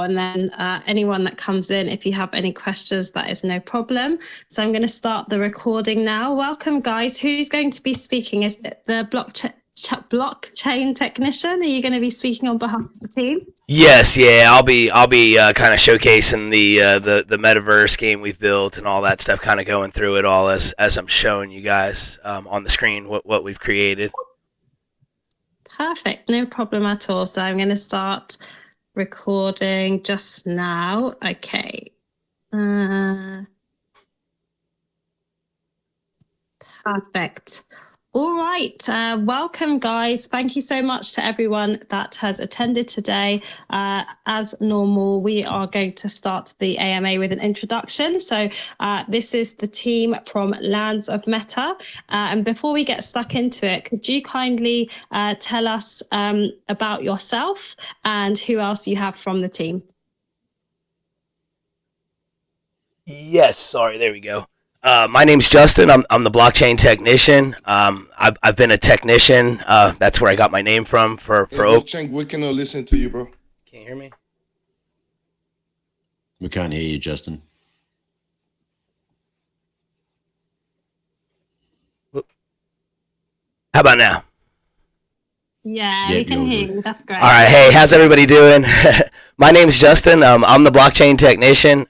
now, and then anyone that comes in, if you have any questions, that is no problem. So I'm going to start the recording now. Welcome, guys. Who's going to be speaking? Is it the blockchain technician? Are you going to be speaking on behalf of the team? Yes, yeah, I'll be kind of showcasing the metaverse game we've built and all that stuff, kind of going through it all as I'm showing you guys on the screen what we've created. Perfect, no problem at all. So I'm going to start recording just now. Okay. Perfect. All right. Welcome, guys. Thank you so much to everyone that has attended today. As normal, we are going to start the AMA with an introduction. So this is the team from Lands of Meta. And before we get stuck into it, could you kindly tell us about yourself and who else you have from the team? Yes, sorry, there we go. My name's Justin. I'm the blockchain technician. I've been a technician. That's where I got my name from. We cannot listen to you, bro. Can't hear me? We can't hear you, Justin. How about now? Yeah, we can hear you. That's great. All right. Hey, how's everybody doing? My name's Justin. I'm the blockchain technician.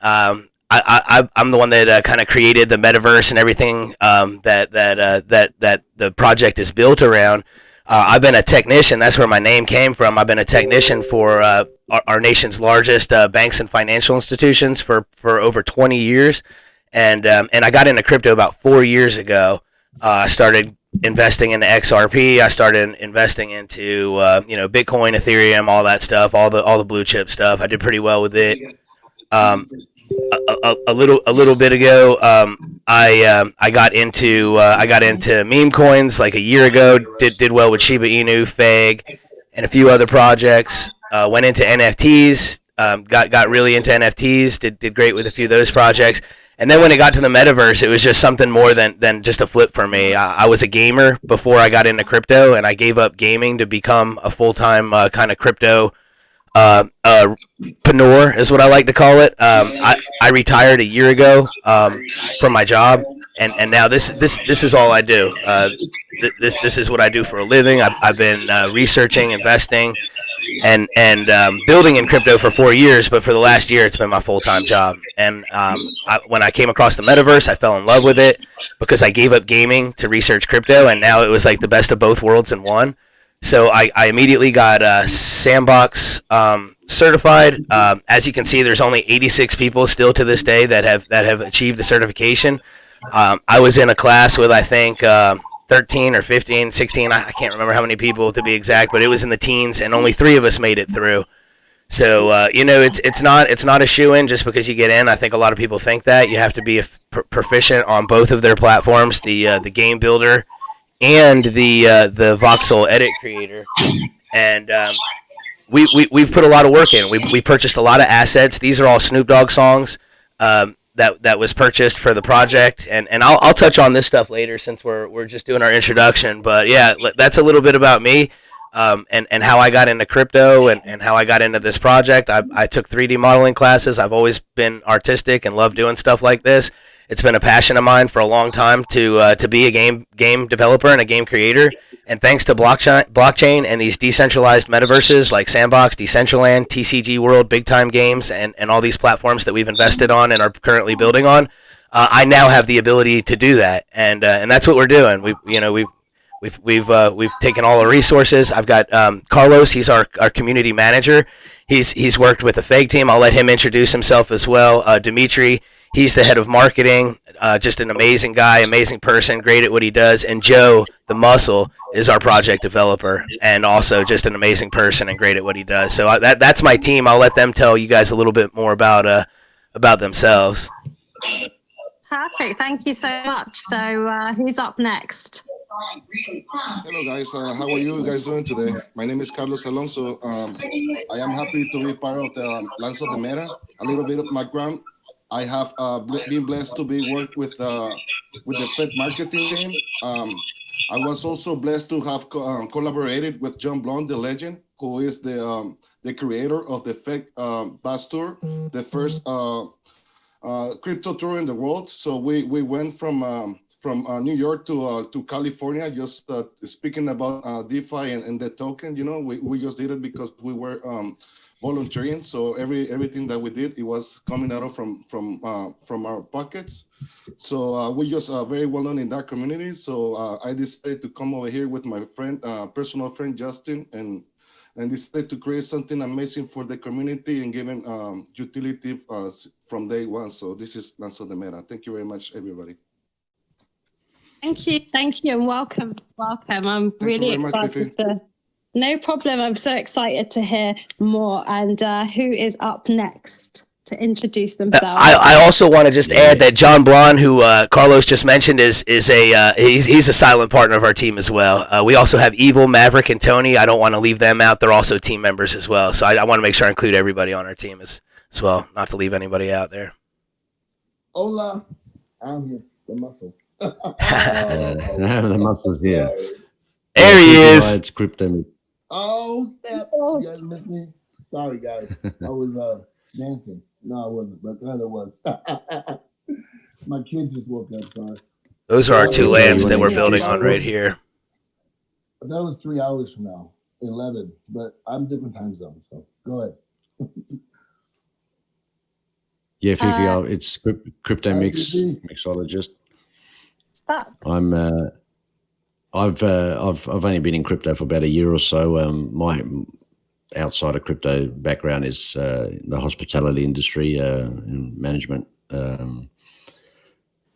I'm the one that kind of created the metaverse and everything that the project is built around. I've been a technician. That's where my name came from. I've been a technician for our nation's largest banks and financial institutions for over 20 years, and I got into crypto about 4 years ago. I started investing into XRP. I started investing into Bitcoin, Ethereum, all that stuff, all the blue chip stuff. I did pretty well with it. A little bit ago, I got into meme coins like a year ago. Did well with Shiba Inu, Fag, and a few other projects. Went into NFTs. Got really into NFTs. Did great with a few of those projects. And then when it got to the metaverse, it was just something more than just a flip for me. I was a gamer before I got into crypto, and I gave up gaming to become a full-time kind of crypto panor is what I like to call it. I retired a year ago from my job, and now this is all I do. This is what I do for a living. I've been researching, investing, and building in crypto for 4 years, but for the last year, it's been my full-time job. And when I came across the metaverse, I fell in love with it because I gave up gaming to research crypto, and now it was like the best of both worlds in one. So I immediately got Sandbox certified. As you can see, there's only 86 people still to this day that have achieved the certification. I was in a class with, I think, 13 or 15, 16. I can't remember how many people to be exact, but it was in the teens, and only 3 of us made it through. So it's not a shoo-in just because you get in. I think a lot of people think that you have to be proficient on both of their platforms, the game builder and the voxel edit creator, and we've put a lot of work in. We purchased a lot of assets. These are all Snoop Dogg songs that was purchased for the project, and I'll touch on this stuff later since we're just doing our introduction. But yeah, that's a little bit about me, and how I got into crypto and how I got into this project. I took 3D modeling classes. I've always been artistic and loved doing stuff like this. It's been a passion of mine for a long time to be a game developer and a game creator. And thanks to blockchain and these decentralized metaverses like Sandbox, Decentraland, TCG World, Big Time Games, and all these platforms that we've invested on and are currently building on, I now have the ability to do that. And that's what we're doing. We've taken all our resources. I've got Carlos. He's our community manager. He's worked with the Fag team. I'll let him introduce himself as well. Dimitri. He's the head of marketing, just an amazing guy, amazing person, great at what he does. And Joe, the muscle, is our project developer, and also just an amazing person and great at what he does. So that's my team. I'll let them tell you guys a little bit more about themselves. Perfect. Thank you so much. So who's up next? Hello, guys. How are you guys doing today? My name is Carlos Alonso. I am happy to be part of the Lands of the Meta. A little bit of background. I have been blessed to be worked with the Fed marketing team. I was also blessed to have collaborated with John Blond, the legend, who is the creator of the Fake Bass Tour, the first crypto tour in the world. So we went from New York to California, just speaking about DeFi and the token. You know, we just did it because we were volunteering. So everything that we did, it was coming out of from our pockets. So we just very well known in that community. So I decided to come over here with my friend, personal friend Justin, and decided to create something amazing for the community and giving utility from day one. So this is LandsOfTheMeta. Thank you very much, everybody. Thank you, and welcome. I'm really excited to. No problem. I'm so excited to hear more. And who is up next to introduce themselves? I also want to just add that John Blond, who Carlos just mentioned, is he's a silent partner of our team as well. We also have Evil, Maverick, and Tony. I don't want to leave them out. They're also team members as well. So I want to make sure I include everybody on our team as well, not to leave anybody out there. Hola, I'm here, the muscle. The muscle's here. There he is. It's Crypto. Oh, snap. You guys missed me? Sorry, guys. I was dancing. No, I wasn't, but kind of was. My kids just woke up, sorry. Those are our two lands that we're building on right here. That was 3 hours from now, 11, but I'm different time zone, so go ahead. Yeah, Fifi, it's Crypto Mixologist. I've only been in crypto for about a year or so. My outside of crypto background is the hospitality industry and management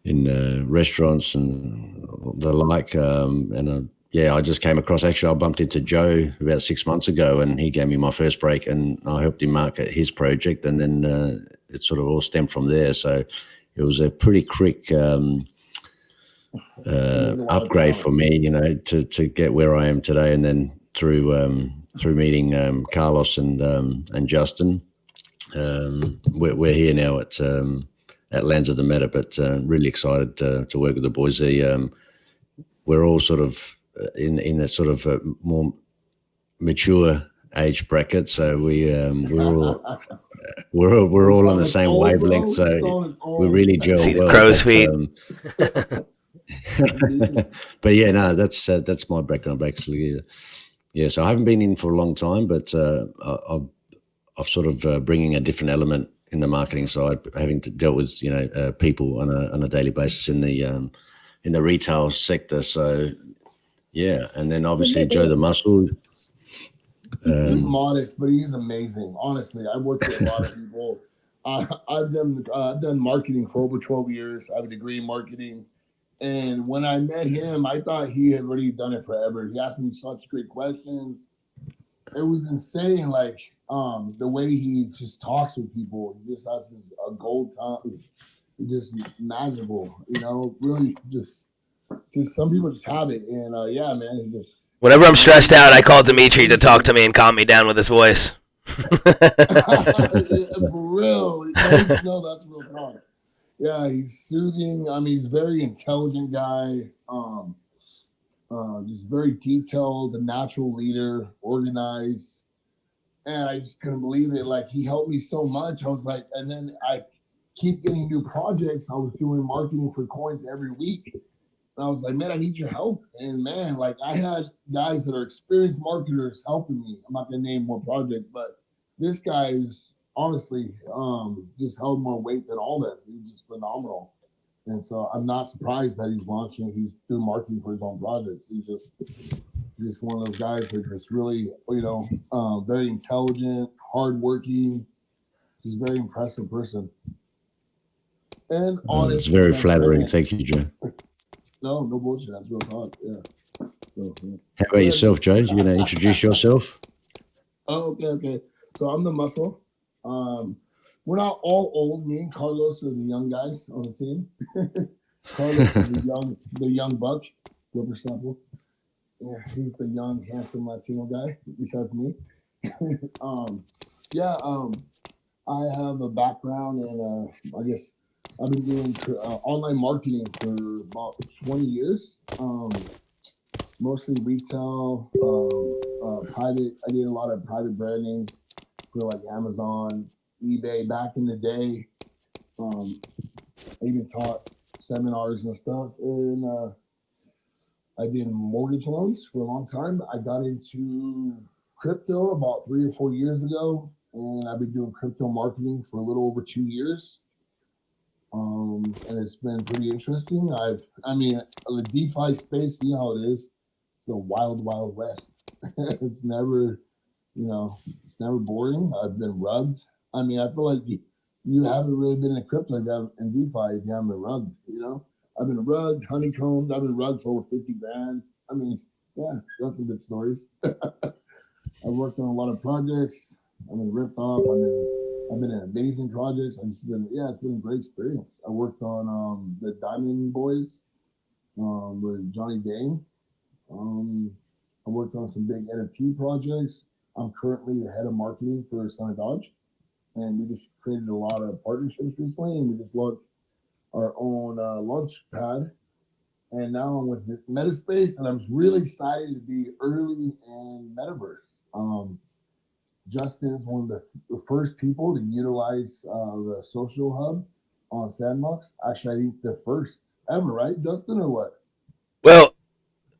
in restaurants and the like. I just came across. Actually, I bumped into Joe about 6 months ago, and he gave me my first break, and I helped him market his project, and then it sort of all stemmed from there. So it was a pretty quick upgrade for me, you know, to get where I am today, and then through meeting Carlos and Justin, we're here now at LandsOfTheMeta, but really excited to work with the boys. We're all sort of in a sort of a more mature age bracket, so we're all on the same wavelength, so we really gel See well. The crow's feet. But yeah, no, that's my background basically. Yeah, so I haven't been in for a long time, but I've sort of bringing a different element in the marketing side, having to deal with people on a daily basis in the retail sector. So yeah, and then obviously Joe the Muscle. He's modest, but he's amazing. Honestly, I've worked with a lot of people. I've done marketing for over 12 years. I have a degree in marketing. And when I met him, I thought he had already done it forever. He asked me such great questions. It was insane, like the way he just talks with people. He just has a gold tongue. Just magical, really just some people just have it. And yeah, man, he just. Whenever I'm stressed out, I call Dimitri to talk to me and calm me down with his voice. For real. No, that's real talk. Yeah, he's soothing. I mean, he's a very intelligent guy. Just very detailed, a natural leader, organized. And I just couldn't believe it. Like, he helped me so much. I was like, and then I keep getting new projects. I was doing marketing for coins every week. And I was like, man, I need your help. And man, like, I had guys that are experienced marketers helping me. I'm not gonna name more projects, but this guy is honestly just held more weight than all that. He's just phenomenal. And so I'm not surprised that he's doing marketing for his own projects. He's just one of those guys that just really, very intelligent, hardworking. He's a very impressive person. And honest. It's very flattering. Thank you, Joe. No bullshit. That's real talk. Yeah. So, yeah. How about yourself, Joe? You're going to introduce yourself? Oh, okay. So I'm the muscle. We're not all old. Me and Carlos are the young guys on the team. Carlos is the young buck, Wilbur Sample. Yeah, he's the young, handsome Latino guy, besides me. I have a background in, I guess, I've been doing online marketing for about 20 years. mostly retail, private. I did a lot of private branding for like Amazon, eBay back in the day. I even taught seminars and stuff, and I did mortgage loans for a long time. I got into crypto about 3 or 4 years ago, and I've been doing crypto marketing for a little over 2 years. And it's been pretty interesting. I mean, the DeFi space, you know how it is. It's the wild, wild west. It's never, it's never boring. I've been rugged. I mean, I feel like you haven't really been in crypto and DeFi if you haven't been rugged, I've been rugged, honeycombed. I've been rugged for over 50 grand. I mean, yeah, got some good stories. I've worked on a lot of projects. I've been ripped off. I've been in amazing projects. It's been a great experience. I worked on the Diamond Boys with Johnny Dane. I worked on some big NFT projects. I'm currently the head of marketing for Son of Dodge, and we just created a lot of partnerships recently, and we just launched our own launch pad. And now I'm with this Metaspace, and I'm really excited to be early in Metaverse. Justin is one of the first people to utilize the social hub on Sandbox. Actually, I think the first ever, right, Justin, or what? Well,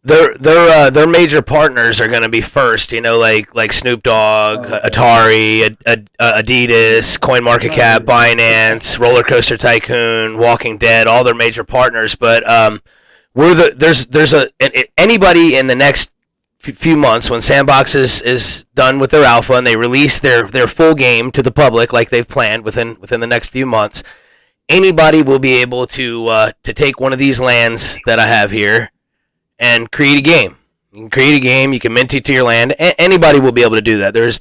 their major partners are going to be first, like Snoop Dogg, Atari, Adidas, CoinMarketCap, Binance, Roller Coaster Tycoon, Walking Dead, all their major partners. But anybody in the next few months when Sandbox is done with their alpha and they release their full game to the public like they've planned within the next few months, anybody will be able to take one of these lands that I have here and create a game. You can create a game. You can mint it to your land. Anybody will be able to do that. It's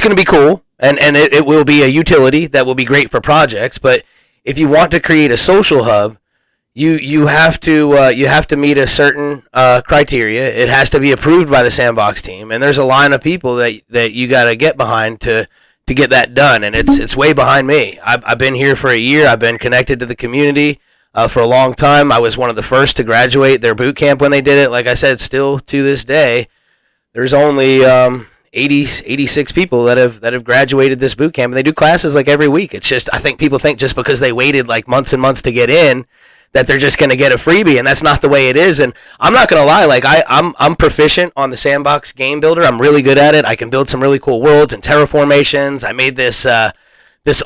going to be cool, and it will be a utility that will be great for projects. But if you want to create a social hub, you have to meet a certain criteria. It has to be approved by the Sandbox team, and there's a line of people that you got to get behind to get that done. And it's way behind me. I've been here for a year. I've been connected to the community for a long time. I was one of the first to graduate their boot camp when they did it. Like I said, still to this day, there's only 86 people that have graduated this boot camp, and they do classes like every week. It's just, I think people think just because they waited like months and months to get in that they're just going to get a freebie, and that's not the way it is. And I'm not going to lie, like I'm proficient on the Sandbox game builder. I'm really good at it. I can build some really cool worlds and terraformations. I made this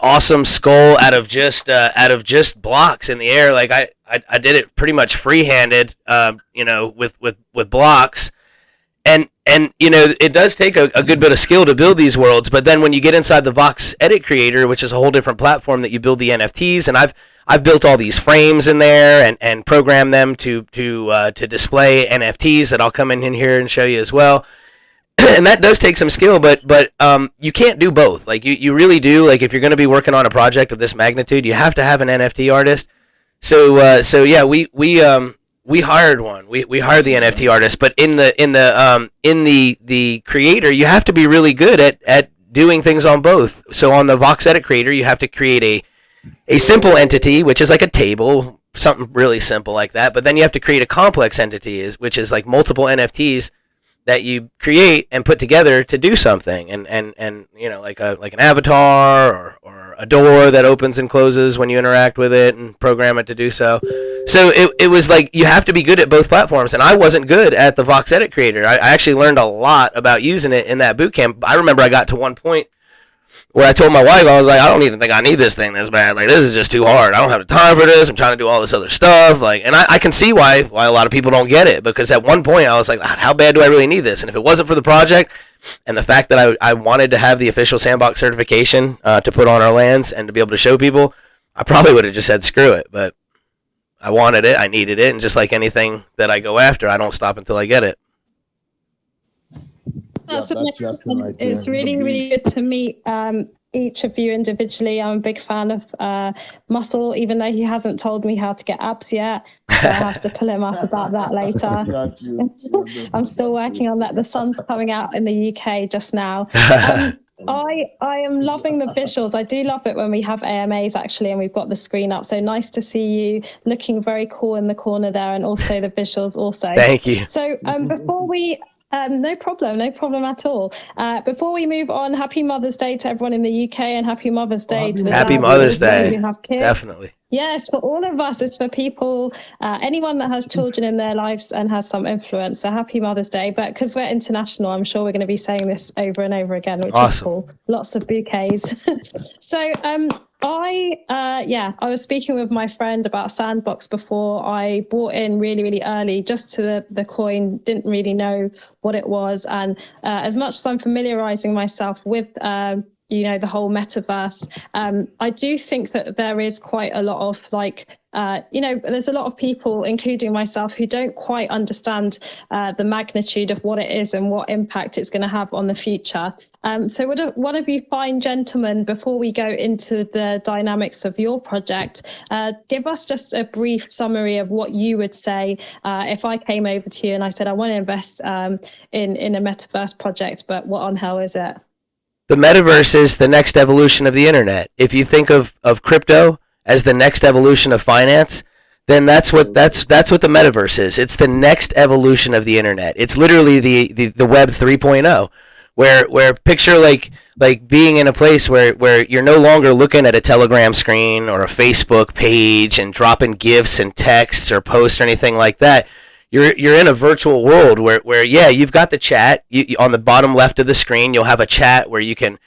awesome skull out of just blocks in the air. Like I did it pretty much free-handed, with blocks. And it does take a good bit of skill to build these worlds, but then when you get inside the Vox Edit Creator, which is a whole different platform that you build the NFTs, and I've built all these frames in there and programmed them to display NFTs that I'll come in here and show you as well. And that does take some skill, but you can't do both. Like you really do. Like if you're going to be working on a project of this magnitude, you have to have an NFT artist. So yeah, we hired one. We hired the NFT artist, but in the creator, you have to be really good at doing things on both. So on the Vox Edit Creator, you have to create a simple entity, which is like a table, something really simple like that. But then you have to create a complex entity, which is like multiple NFTs that you create and put together to do something, and like an avatar or a door that opens and closes when you interact with it and program it to do so. So it was like you have to be good at both platforms, and I wasn't good at the Vox Edit Creator. I actually learned a lot about using it in that boot camp. I remember I got to one point where I told my wife, I was like, I don't even think I need this thing this bad. Like, this is just too hard. I don't have the time for this. I'm trying to do all this other stuff. Like, and I can see why a lot of people don't get it, because at one point I was like, how bad do I really need this? And if it wasn't for the project and the fact that I wanted to have the official Sandbox certification to put on our lands and to be able to show people, I probably would have just said screw it. But I wanted it. I needed it. And just like anything that I go after, I don't stop until I get it. That's right. It's really, really good to meet each of you individually. I'm a big fan of Muscle, even though he hasn't told me how to get abs yet. So I'll have to pull him up about that later. I'm still working on that. The sun's coming out in the UK just now. I am loving the visuals. I do love it when we have AMAs actually, and we've got the screen up. So nice to see you looking very cool in the corner there, and also the visuals also. Thank you. So before we, no problem at all. Before we move on, happy Mother's Day to everyone in the UK, and happy Mother's Day to the Happy dads Mother's Day. who have kids. Definitely. Yes, for all of us, it's for people, anyone that has children in their lives and has some influence. So happy Mother's Day. But because we're international, I'm sure we're going to be saying this over and over again, which is cool. Lots of bouquets. So I was speaking with my friend about Sandbox before. I bought in really, really early just to the coin, didn't really know what it was. And as much as I'm familiarizing myself with the whole metaverse, I do think that there is quite a lot of there's a lot of people, including myself, who don't quite understand the magnitude of what it is and what impact it's going to have on the future. So what have you find, gentlemen, before we go into the dynamics of your project, give us just a brief summary of what you would say if I came over to you and I said, I want to invest in a metaverse project, but what on hell is it? The metaverse is the next evolution of the internet. If you think of crypto as the next evolution of finance, then that's what the metaverse is. It's the next evolution of the internet. It's literally the web 3.0, where picture like being in a place where you're no longer looking at a Telegram screen or a Facebook page and dropping GIFs and texts or posts or anything like that. You're in a virtual world where you've got the chat. You on the bottom left of the screen, you'll have a chat where you can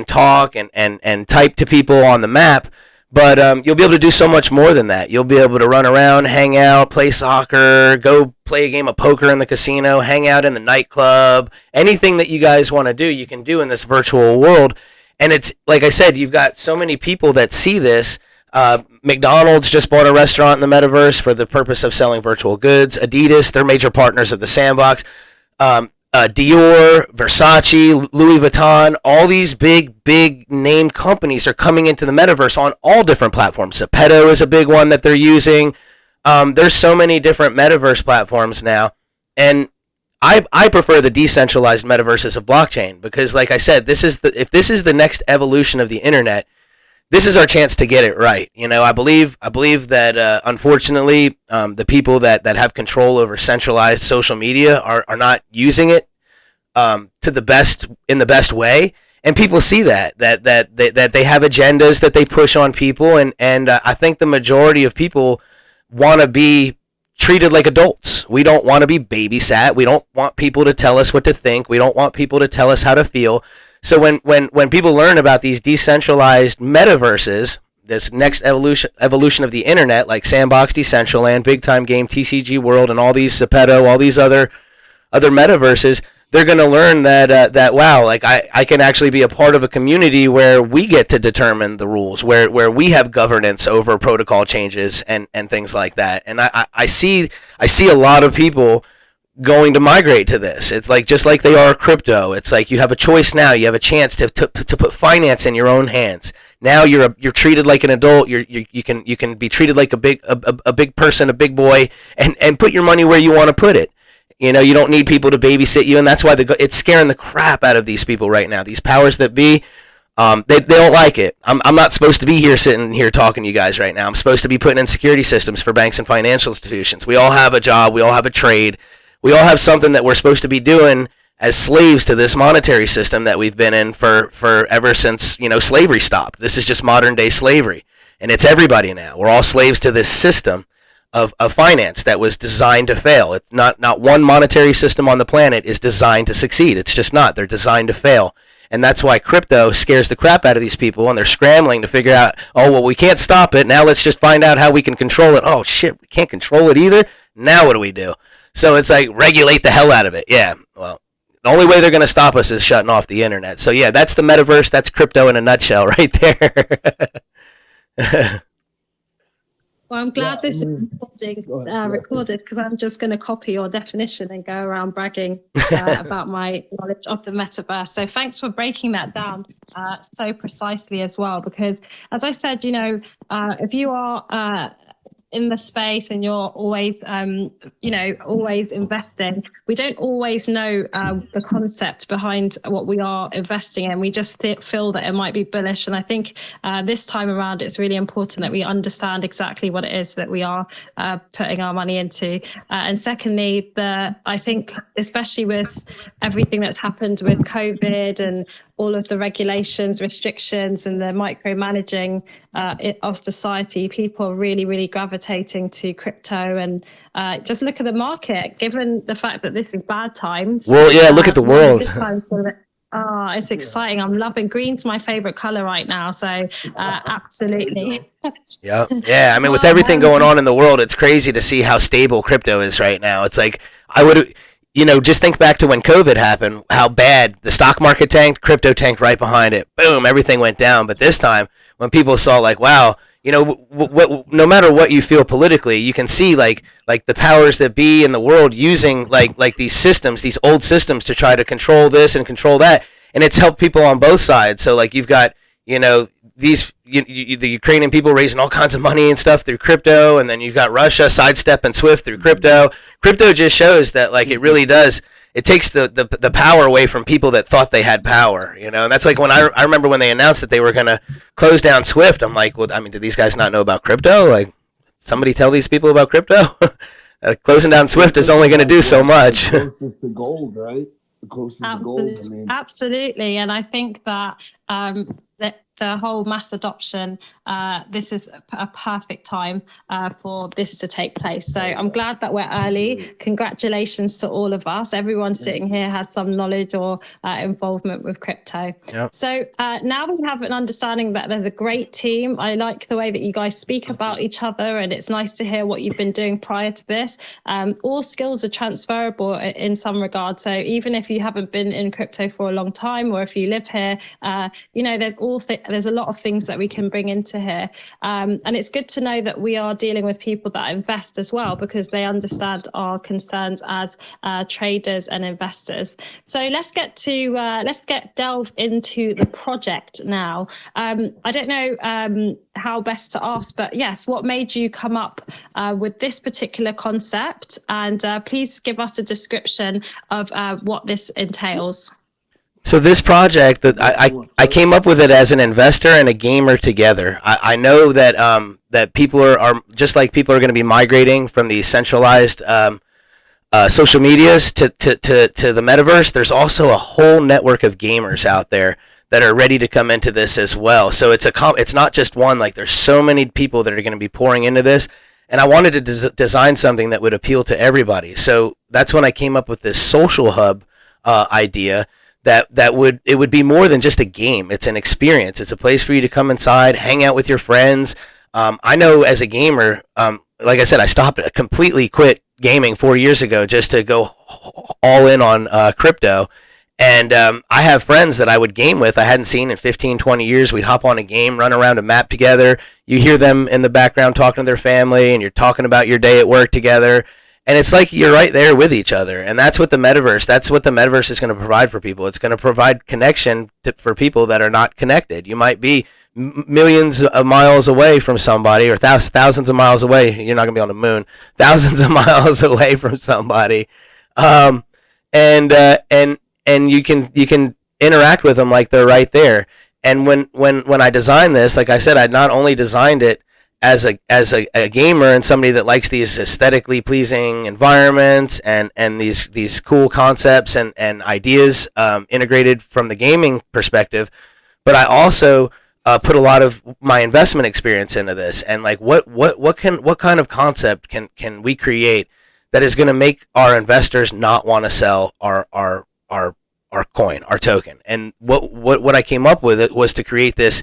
talk and type to people on the map, but you'll be able to do so much more than that. You'll be able to run around, hang out, play soccer, go play a game of poker in the casino, hang out in the nightclub. Anything that you guys want to do, you can do in this virtual world. And it's like I said, you've got so many people that see this. McDonald's just bought a restaurant in the metaverse for the purpose of selling virtual goods. Adidas, they're major partners of the Sandbox. Dior, Versace, Louis Vuitton, all these big name companies are coming into the metaverse on all different platforms. Zepeto is a big one that they're using. There's so many different metaverse platforms now. And I prefer the decentralized metaverses of blockchain because, like I said, if this is the next evolution of the internet, this is our chance to get it right. I believe that unfortunately the people that have control over centralized social media are not using it in the best way, and people see that they have agendas that they push on people, and I think the majority of people want to be treated like adults. We don't want to be babysat. We don't want people to tell us what to think. We don't want people to tell us how to feel. So when people learn about these decentralized metaverses, this next evolution of the internet, like Sandbox, Decentraland, Big Time Game, TCG World, and all these Zepeto, all these other metaverses, they're going to learn that wow, like I can actually be a part of a community where we get to determine the rules, where we have governance over protocol changes and things like that. And I see a lot of people going to migrate to this. It's like just like they are crypto. It's like you have a choice now. You have a chance to put finance in your own hands. Now you're treated like an adult. You can be treated like a big person, a big boy, and put your money where you want to put it. You don't need people to babysit you, and that's why it's scaring the crap out of these people right now. These powers that be, they don't like it. I'm not supposed to be here sitting here talking to you guys right now. I'm supposed to be putting in security systems for banks and financial institutions. We all have a job. We all have a trade. We all have something that we're supposed to be doing as slaves to this monetary system that we've been in for ever since, slavery stopped. This is just modern day slavery, and it's everybody now. We're all slaves to this system of finance that was designed to fail. It's not one monetary system on the planet is designed to succeed. It's just not. They're designed to fail. And that's why crypto scares the crap out of these people, and they're scrambling to figure out, oh, well, we can't stop it. Now let's just find out how we can control it. Oh, shit, we can't control it either? Now what do we do? So it's like regulate the hell out of it. Yeah, well, the only way they're going to stop us is shutting off the internet. So yeah, that's the metaverse. That's crypto in a nutshell right there. Well, I'm glad this is recorded because I'm just going to copy your definition and go around bragging about my knowledge of the metaverse. So thanks for breaking that down so precisely as well, because as I said, if you are in the space and you're always, always investing, we don't always know the concept behind what we are investing in. We just feel that it might be bullish. And I think this time around, it's really important that we understand exactly what it is that we are putting our money into. And secondly, I think, especially with everything that's happened with COVID and all of the regulations, restrictions, and the micromanaging of society, people are really, really gravitating to crypto. And just look at the market, given the fact that this is bad times. Well, yeah, look at the world. It's exciting. I'm loving green's my favorite color right now. So absolutely. Yeah. I mean, with everything going on in the world, it's crazy to see how stable crypto is right now. It's like, I would, just think back to when COVID happened, how bad the stock market tanked, crypto tanked right behind it. Boom, everything went down. But this time, when people saw like, wow, no matter what you feel politically, you can see like the powers that be in the world using like these systems, these old systems, to try to control this and control that, and it's helped people on both sides. So like you've got the Ukrainian people raising all kinds of money and stuff through crypto, and then you've got Russia sidestepping SWIFT through crypto. Crypto just shows that like it really does. It takes the power away from people that thought they had power, and that's like when I remember when they announced that they were going to close down SWIFT. I'm like, well, I mean, do these guys not know about crypto? Like, somebody tell these people about crypto? Closing down SWIFT is only going to do so much. The closest to gold, right? The closest to gold. I mean. Absolutely, and I think that that the whole mass adoption, this is a perfect time for this to take place. So I'm glad that we're early. Congratulations to all of us. Everyone sitting here has some knowledge or involvement with crypto. Yep. So now we have an understanding that there's a great team. I like the way that you guys speak about each other, and it's nice to hear what you've been doing prior to this. All skills are transferable in some regard. So even if you haven't been in crypto for a long time, or if you live here, there's a lot of things that we can bring into here. And it's good to know that we are dealing with people that invest as well, because they understand our concerns as traders and investors. So let's delve into the project now. I don't know how best to ask, but yes, what made you come up with this particular concept? And please give us a description of what this entails. So this project, that I came up with it as an investor and a gamer together. I know that that people are just like people are going to be migrating from these centralized social medias to the metaverse. There's also a whole network of gamers out there that are ready to come into this as well. So it's not just one. Like, there's so many people that are going to be pouring into this, and I wanted to design something that would appeal to everybody. So that's when I came up with this social hub idea. It would be more than just a game. It's an experience. It's a place for you to come inside, hang out with your friends. I know as a gamer, like I said, I completely quit gaming 4 years ago just to go all in on crypto. And I have friends that I would game with I hadn't seen in 15, 20 years. We'd hop on a game, run around a map together. You hear them in the background talking to their family, and you're talking about your day at work together. And it's like you're right there with each other. And that's what the metaverse is going to provide for people. It's going to provide connection for people that are not connected. You might be millions of miles away from somebody, or thousands of miles away. You're not going to be on the moon. Thousands of miles away from somebody. And you can interact with them like they're right there. And when I designed this, like I said, I not only designed it as a gamer and somebody that likes these aesthetically pleasing environments and these cool concepts and ideas integrated from the gaming perspective, but I also put a lot of my investment experience into this. And like what kind of concept can we create that is going to make our investors not want to sell our coin, our token? And what I came up with was to create this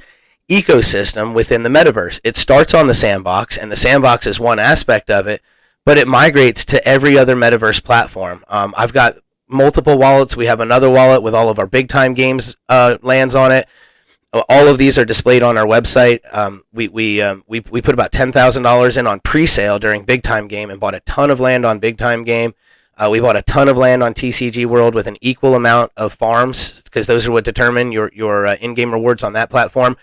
ecosystem within the metaverse. It starts on the sandbox, and the sandbox is one aspect of it, but it migrates to every other metaverse platform. I've got multiple wallets. We have another wallet with all of our big time games lands on it. All of these are displayed on our website. We put about $10,000 in on pre-sale during Big Time Game and bought a ton of land on Big Time Game. We bought a ton of land on TCG World with an equal amount of farms, because those are what determine your in-game rewards on that platform.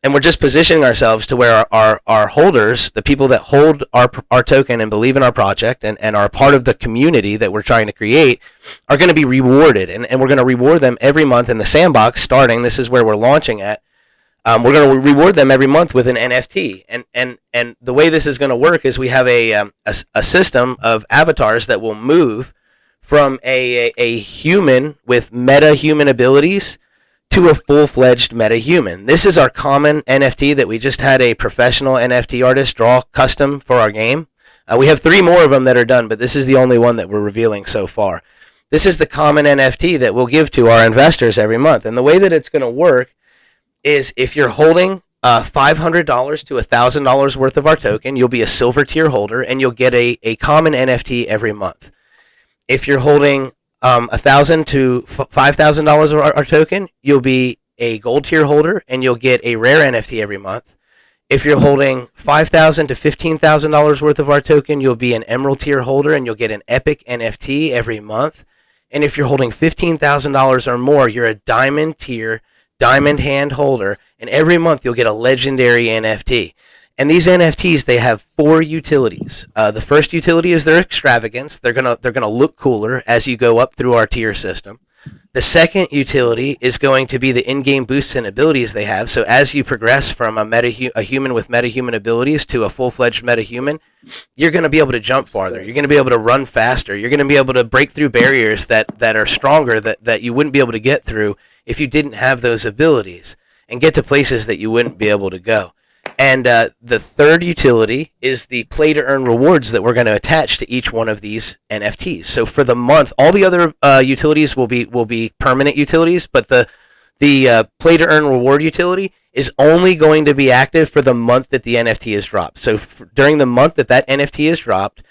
and we're just positioning ourselves to where our holders, the people that hold our token and believe in our project and are part of the community that we're trying to create, are going to be rewarded. And we're going to reward them every month in the sandbox starting. This is where we're launching at. We're going to reward them every month with an NFT. And the way this is going to work is we have a system of avatars that will move from a human with meta-human abilities to a full-fledged meta-human. This is our common NFT that we just had a professional NFT artist draw custom for our game. We have 3 more of them that are done, but this is the only one that we're revealing so far. This is the common NFT that we'll give to our investors every month. And the way that it's going to work is if you're holding $500 to $1,000 worth of our token, you'll be a silver tier holder, and you'll get a common NFT every month. If you're holding $1,000 to $5,000 of our token, you'll be a gold tier holder, and you'll get a rare NFT every month. If you're holding $5,000 to $15,000 worth of our token, you'll be an emerald tier holder, and you'll get an epic NFT every month. And if you're holding $15,000 or more, you're a diamond tier, diamond hand holder, and every month you'll get a legendary NFT. And these NFTs, they have 4 utilities. The first utility is their extravagance. They're gonna look cooler as you go up through our tier system. The second utility is going to be the in-game boosts and abilities they have. So as you progress from a human with meta-human abilities to a full-fledged meta-human, you're going to be able to jump farther. You're going to be able to run faster. You're going to be able to break through barriers that are stronger that you wouldn't be able to get through if you didn't have those abilities, and get to places that you wouldn't be able to go. And the third utility is the play-to-earn rewards that we're going to attach to each one of these NFTs. So for the month, all the other utilities will be permanent utilities, but the play-to-earn reward utility is only going to be active for the month that the NFT is dropped. So during the month that NFT is dropped,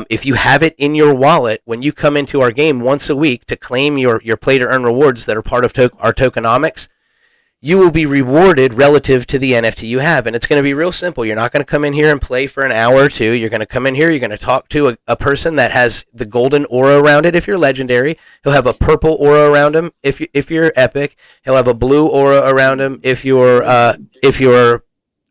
if you have it in your wallet, when you come into our game once a week to claim your play-to-earn rewards that are part of our tokenomics, you will be rewarded relative to the NFT you have. And it's going to be real simple. You're not going to come in here and play for an hour or two. You're going to come in here, you're going to talk to a person that has the golden aura around it if you're legendary. He'll have a purple aura around him if you're epic. He'll have a blue aura around him if you're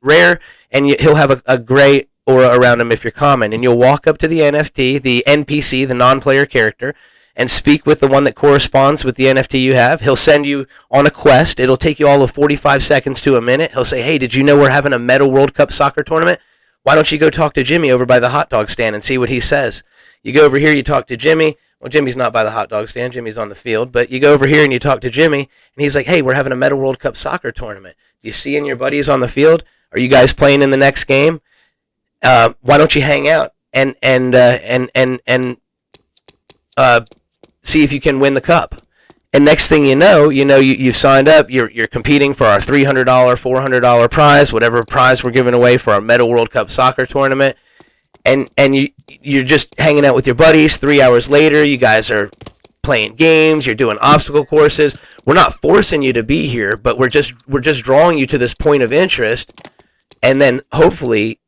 rare, and he'll have a gray aura around him if you're common. And you'll walk up to the NFT, the NPC, the non-player character, and speak with the one that corresponds with the NFT you have. He'll send you on a quest. It'll take you all of 45 seconds to a minute. He'll say, hey, did you know we're having a Meta World Cup soccer tournament? Why don't you go talk to Jimmy over by the hot dog stand and see what he says? You go over here, you talk to Jimmy. Well, Jimmy's not by the hot dog stand. Jimmy's on the field. But you go over here and you talk to Jimmy, and he's like, hey, we're having a Meta World Cup soccer tournament. Do you see your buddies on the field? Are you guys playing in the next game? Why don't you hang out and see if you can win the cup? And next thing you know, you've signed up. You're competing for our $300, $400 prize, whatever prize we're giving away for our Meta World Cup soccer tournament. And you're just hanging out with your buddies. 3 hours later, you guys are playing games. You're doing obstacle courses. We're not forcing you to be here, but we're just drawing you to this point of interest, and then hopefully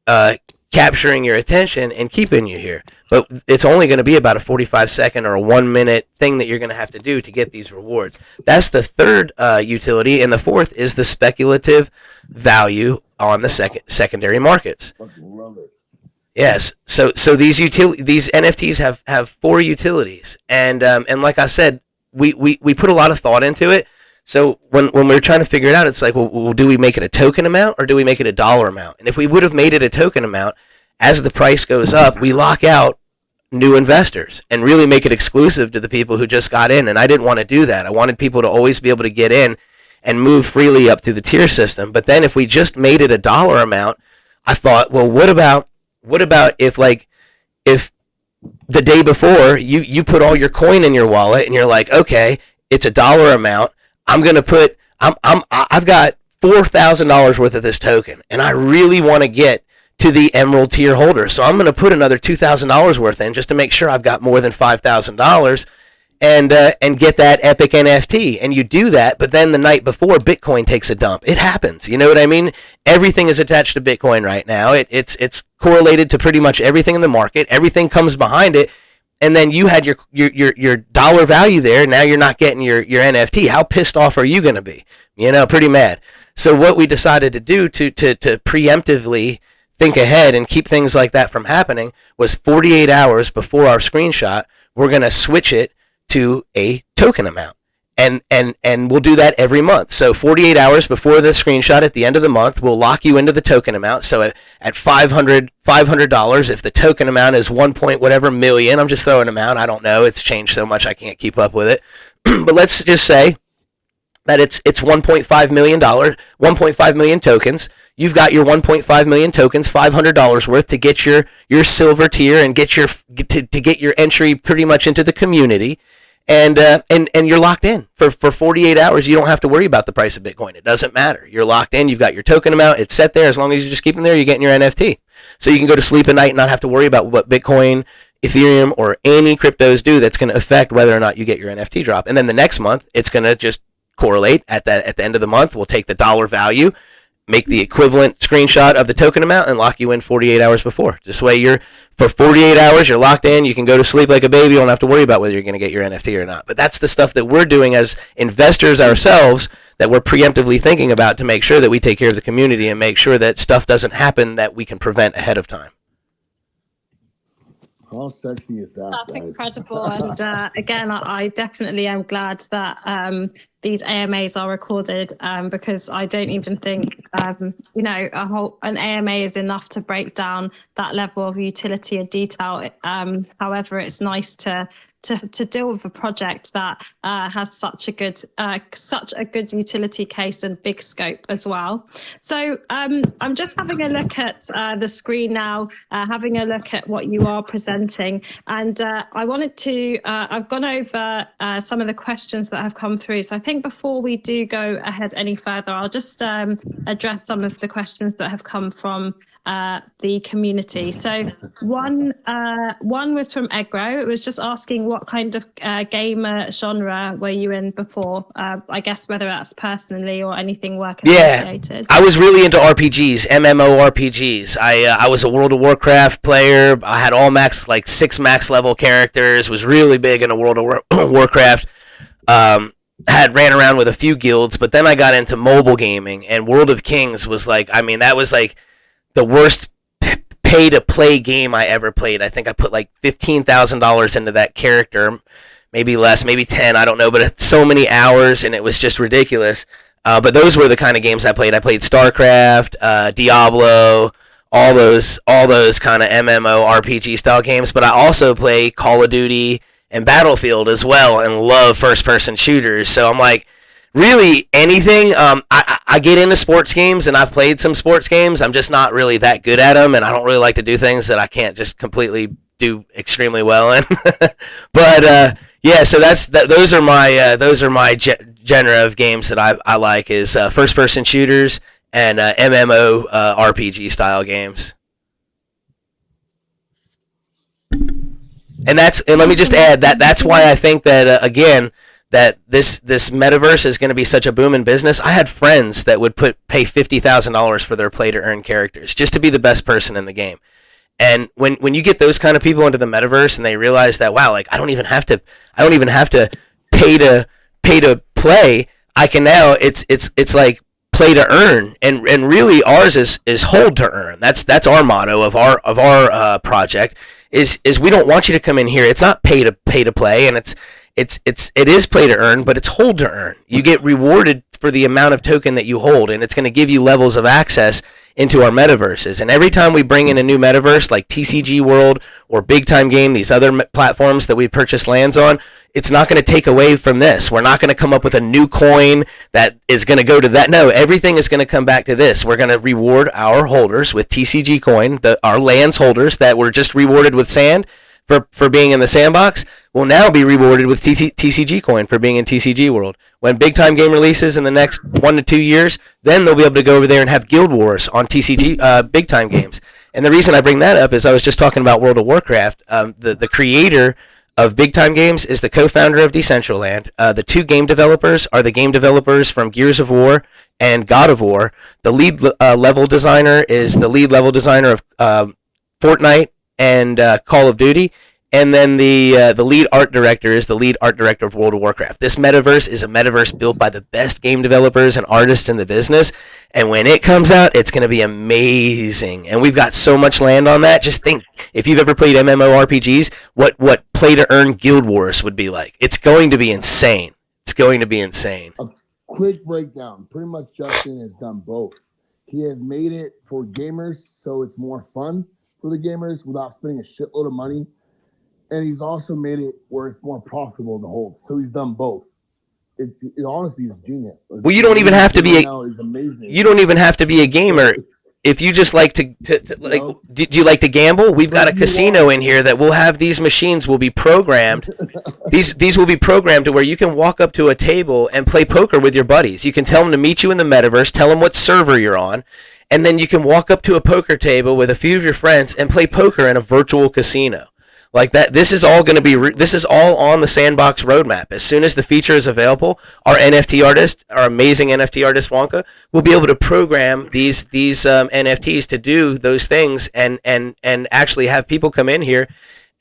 capturing your attention and keeping you here. But it's only going to be about a 45-second or a 1-minute thing that you're going to have to do to get these rewards. That's the third utility, and the fourth is the speculative value on the secondary markets. Love it. Yes. So these NFTs have 4 utilities, and like I said, we put a lot of thought into it. So when we were trying to figure it out, it's like, well, do we make it a token amount or do we make it a dollar amount? And if we would have made it a token amount, as the price goes up, we lock out new investors and really make it exclusive to the people who just got in. And I didn't want to do that. I wanted people to always be able to get in and move freely up through the tier system. But then if we just made it a dollar amount, I thought, well, what about if the day before you put all your coin in your wallet and you're like, okay, it's a dollar amount. I've got $4,000 worth of this token, and I really want to get to the emerald tier holder. So I'm going to put another $2,000 worth in just to make sure I've got more than $5,000 and get that epic NFT. And you do that, but then the night before, Bitcoin takes a dump. It happens. You know what I mean? Everything is attached to Bitcoin right now. It's correlated to pretty much everything in the market. Everything comes behind it. And then you had your dollar value there. Now you're not getting your NFT. How pissed off are you going to be? Pretty mad. So what we decided to do to preemptively think ahead and keep things like that from happening was 48 hours before our screenshot, we're going to switch it to a token amount. And we'll do that every month. So 48 hours before the screenshot at the end of the month, we'll lock you into the token amount. So at $500, if the token amount is 1 point whatever million, I'm just throwing them out. I don't know. It's changed so much I can't keep up with it. But let's just say that it's $1.5 million, 1.5 million tokens. You've got your 1.5 million tokens, $500 worth to get your silver tier and get your entry pretty much into the community. And you're locked in for 48 hours. You don't have to worry about the price of Bitcoin. It doesn't matter. You're locked in. You've got your token amount. It's set there. As long as you just keep them there, you're getting your NFT. So you can go to sleep at night and not have to worry about what Bitcoin, Ethereum, or any cryptos do that's going to affect whether or not you get your NFT drop. And then the next month, it's going to just correlate at the end of the month. We'll take the dollar value, make the equivalent screenshot of the token amount, and lock you in 48 hours before. This way, for 48 hours, you're locked in. You can go to sleep like a baby. You don't have to worry about whether you're going to get your NFT or not. But that's the stuff that we're doing as investors ourselves, that we're preemptively thinking about to make sure that we take care of the community and make sure that stuff doesn't happen that we can prevent ahead of time. How sexy is that? That's guys? incredible. And again, I definitely am glad that these AMAs are recorded, because I don't even think, an AMA is enough to break down that level of utility and detail. However, it's nice to deal with a project that has such a good utility case and big scope as well. So I'm just having a look at the screen now, having a look at what you are presenting, and I wanted to. I've gone over some of the questions that have come through. So I think before we do go ahead any further, I'll just address some of the questions that have come from the community. So one was from Egro. It was just asking what kind of gamer genre were you in before? I guess whether that's personally or anything work associated. Yeah, I was really into RPGs, MMORPGs. I was a World of Warcraft player. I had all 6 max level characters. Was really big into World of Warcraft. Ran around with a few guilds, but then I got into mobile gaming, and World of Kings was that was the worst pay-to-play game I ever played. I think I put $15,000 into that character, maybe less, maybe 10, I don't know, but it's so many hours, and it was just ridiculous. But those were the kind of games I played. I played StarCraft, Diablo, all those kind of MMO RPG style games, but I also play Call of Duty and Battlefield as well, and love first-person shooters. So I'm really anything. I get into sports games, and I've played some sports games. I'm just not really that good at them, and I don't really like to do things that I can't just completely do extremely well in. But yeah, so those are my genre of games that I like is first-person shooters and MMO RPG style games. And let me just add that's why I think that again, that this metaverse is going to be such a booming business. I had friends that would pay $50,000 for their play to earn characters just to be the best person in the game. And when you get those kind of people into the metaverse and they realize that, wow, I don't even have to pay to play. I can now it's like play to earn, and really ours is hold to earn. That's our motto of our project is we don't want you to come in here. It's not pay to play, and it is play to earn, but it's hold to earn. You get rewarded for the amount of token that you hold, and it's going to give you levels of access into our metaverses. And every time we bring in a new metaverse like TCG World or Big Time Game, these other platforms that we purchase lands on, it's not going to take away from this. We're not going to come up with a new coin that is going to go to that. No, everything is going to come back to this. We're going to reward our holders with TCG coin, our lands holders that were just rewarded with sand for being in the sandbox will now be rewarded with TCG coin for being in TCG World. When Big Time Game releases in the next 1 to 2 years, then they'll be able to go over there and have guild wars on TCG Big Time Games. And the reason I bring that up is I was just talking about World of Warcraft. The creator of Big Time Games is the co-founder of Decentraland. The two game developers are the game developers from Gears of War and God of War. The lead level designer is the lead level designer of Fortnite and Call of Duty, and then the lead art director is the lead art director of World of Warcraft. This metaverse is a metaverse built by the best game developers and artists in the business, and when it comes out, it's going to be amazing. And we've got so much land on that. Just think, if you've ever played MMORPGs, what play to earn Guild Wars would be like. It's going to be insane. It's going to be insane. A quick breakdown. Pretty much Justin has done both. He has made it for gamers, so it's more fun for the gamers without spending a shitload of money. And he's also made it where it's more profitable to hold. So he's done both. Honestly, he's genius. Well, you don't even have to be amazing. You don't even have to be a gamer. If you just like to like, do you like to gamble? We've got a casino in here that will have these machines will be programmed. These will be programmed to where you can walk up to a table and play poker with your buddies. You can tell them to meet you in the metaverse, tell them what server you're on, and then you can walk up to a poker table with a few of your friends and play poker in a virtual casino. Like that, this is all going to be. This is all on the Sandbox roadmap. As soon as the feature is available, our NFT artist, our amazing NFT artist Wonka, will be able to program these NFTs to do those things, and actually have people come in here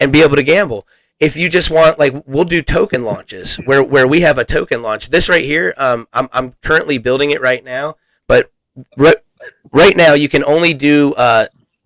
and be able to gamble. If you just want, like, we'll do token launches where we have a token launch. This right here, I'm currently building it right now, but right now you can only do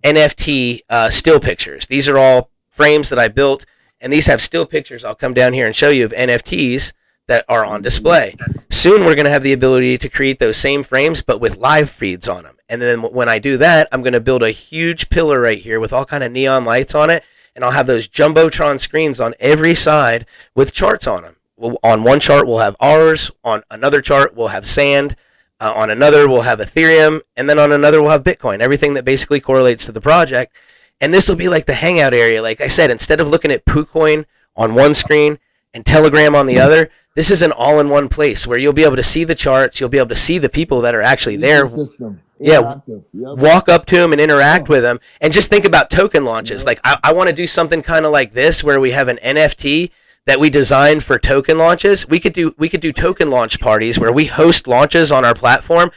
NFT still pictures. These are all frames that I built, and these have still pictures. I'll come down here and show you of NFTs that are on display. Soon we're going to have the ability to create those same frames but with live feeds on them. And then when I do that, I'm going to build a huge pillar right here with all kind of neon lights on it, and I'll have those jumbotron screens on every side with charts on them. On one chart we'll have ours, on another chart we'll have sand, on another we'll have Ethereum, and then on another we'll have Bitcoin, everything that basically correlates to the project. And this will be like the hangout area. Like I said, instead of looking at PooCoin on one screen and Telegram on the other, this is an all-in-one place where you'll be able to see the charts. You'll be able to see the people that are actually there. Yeah, walk up to them and interact with them. And just think about token launches. Like I want to do something kind of like this where we have an NFT that we designed for token launches. We could do token launch parties where we host launches on our platform,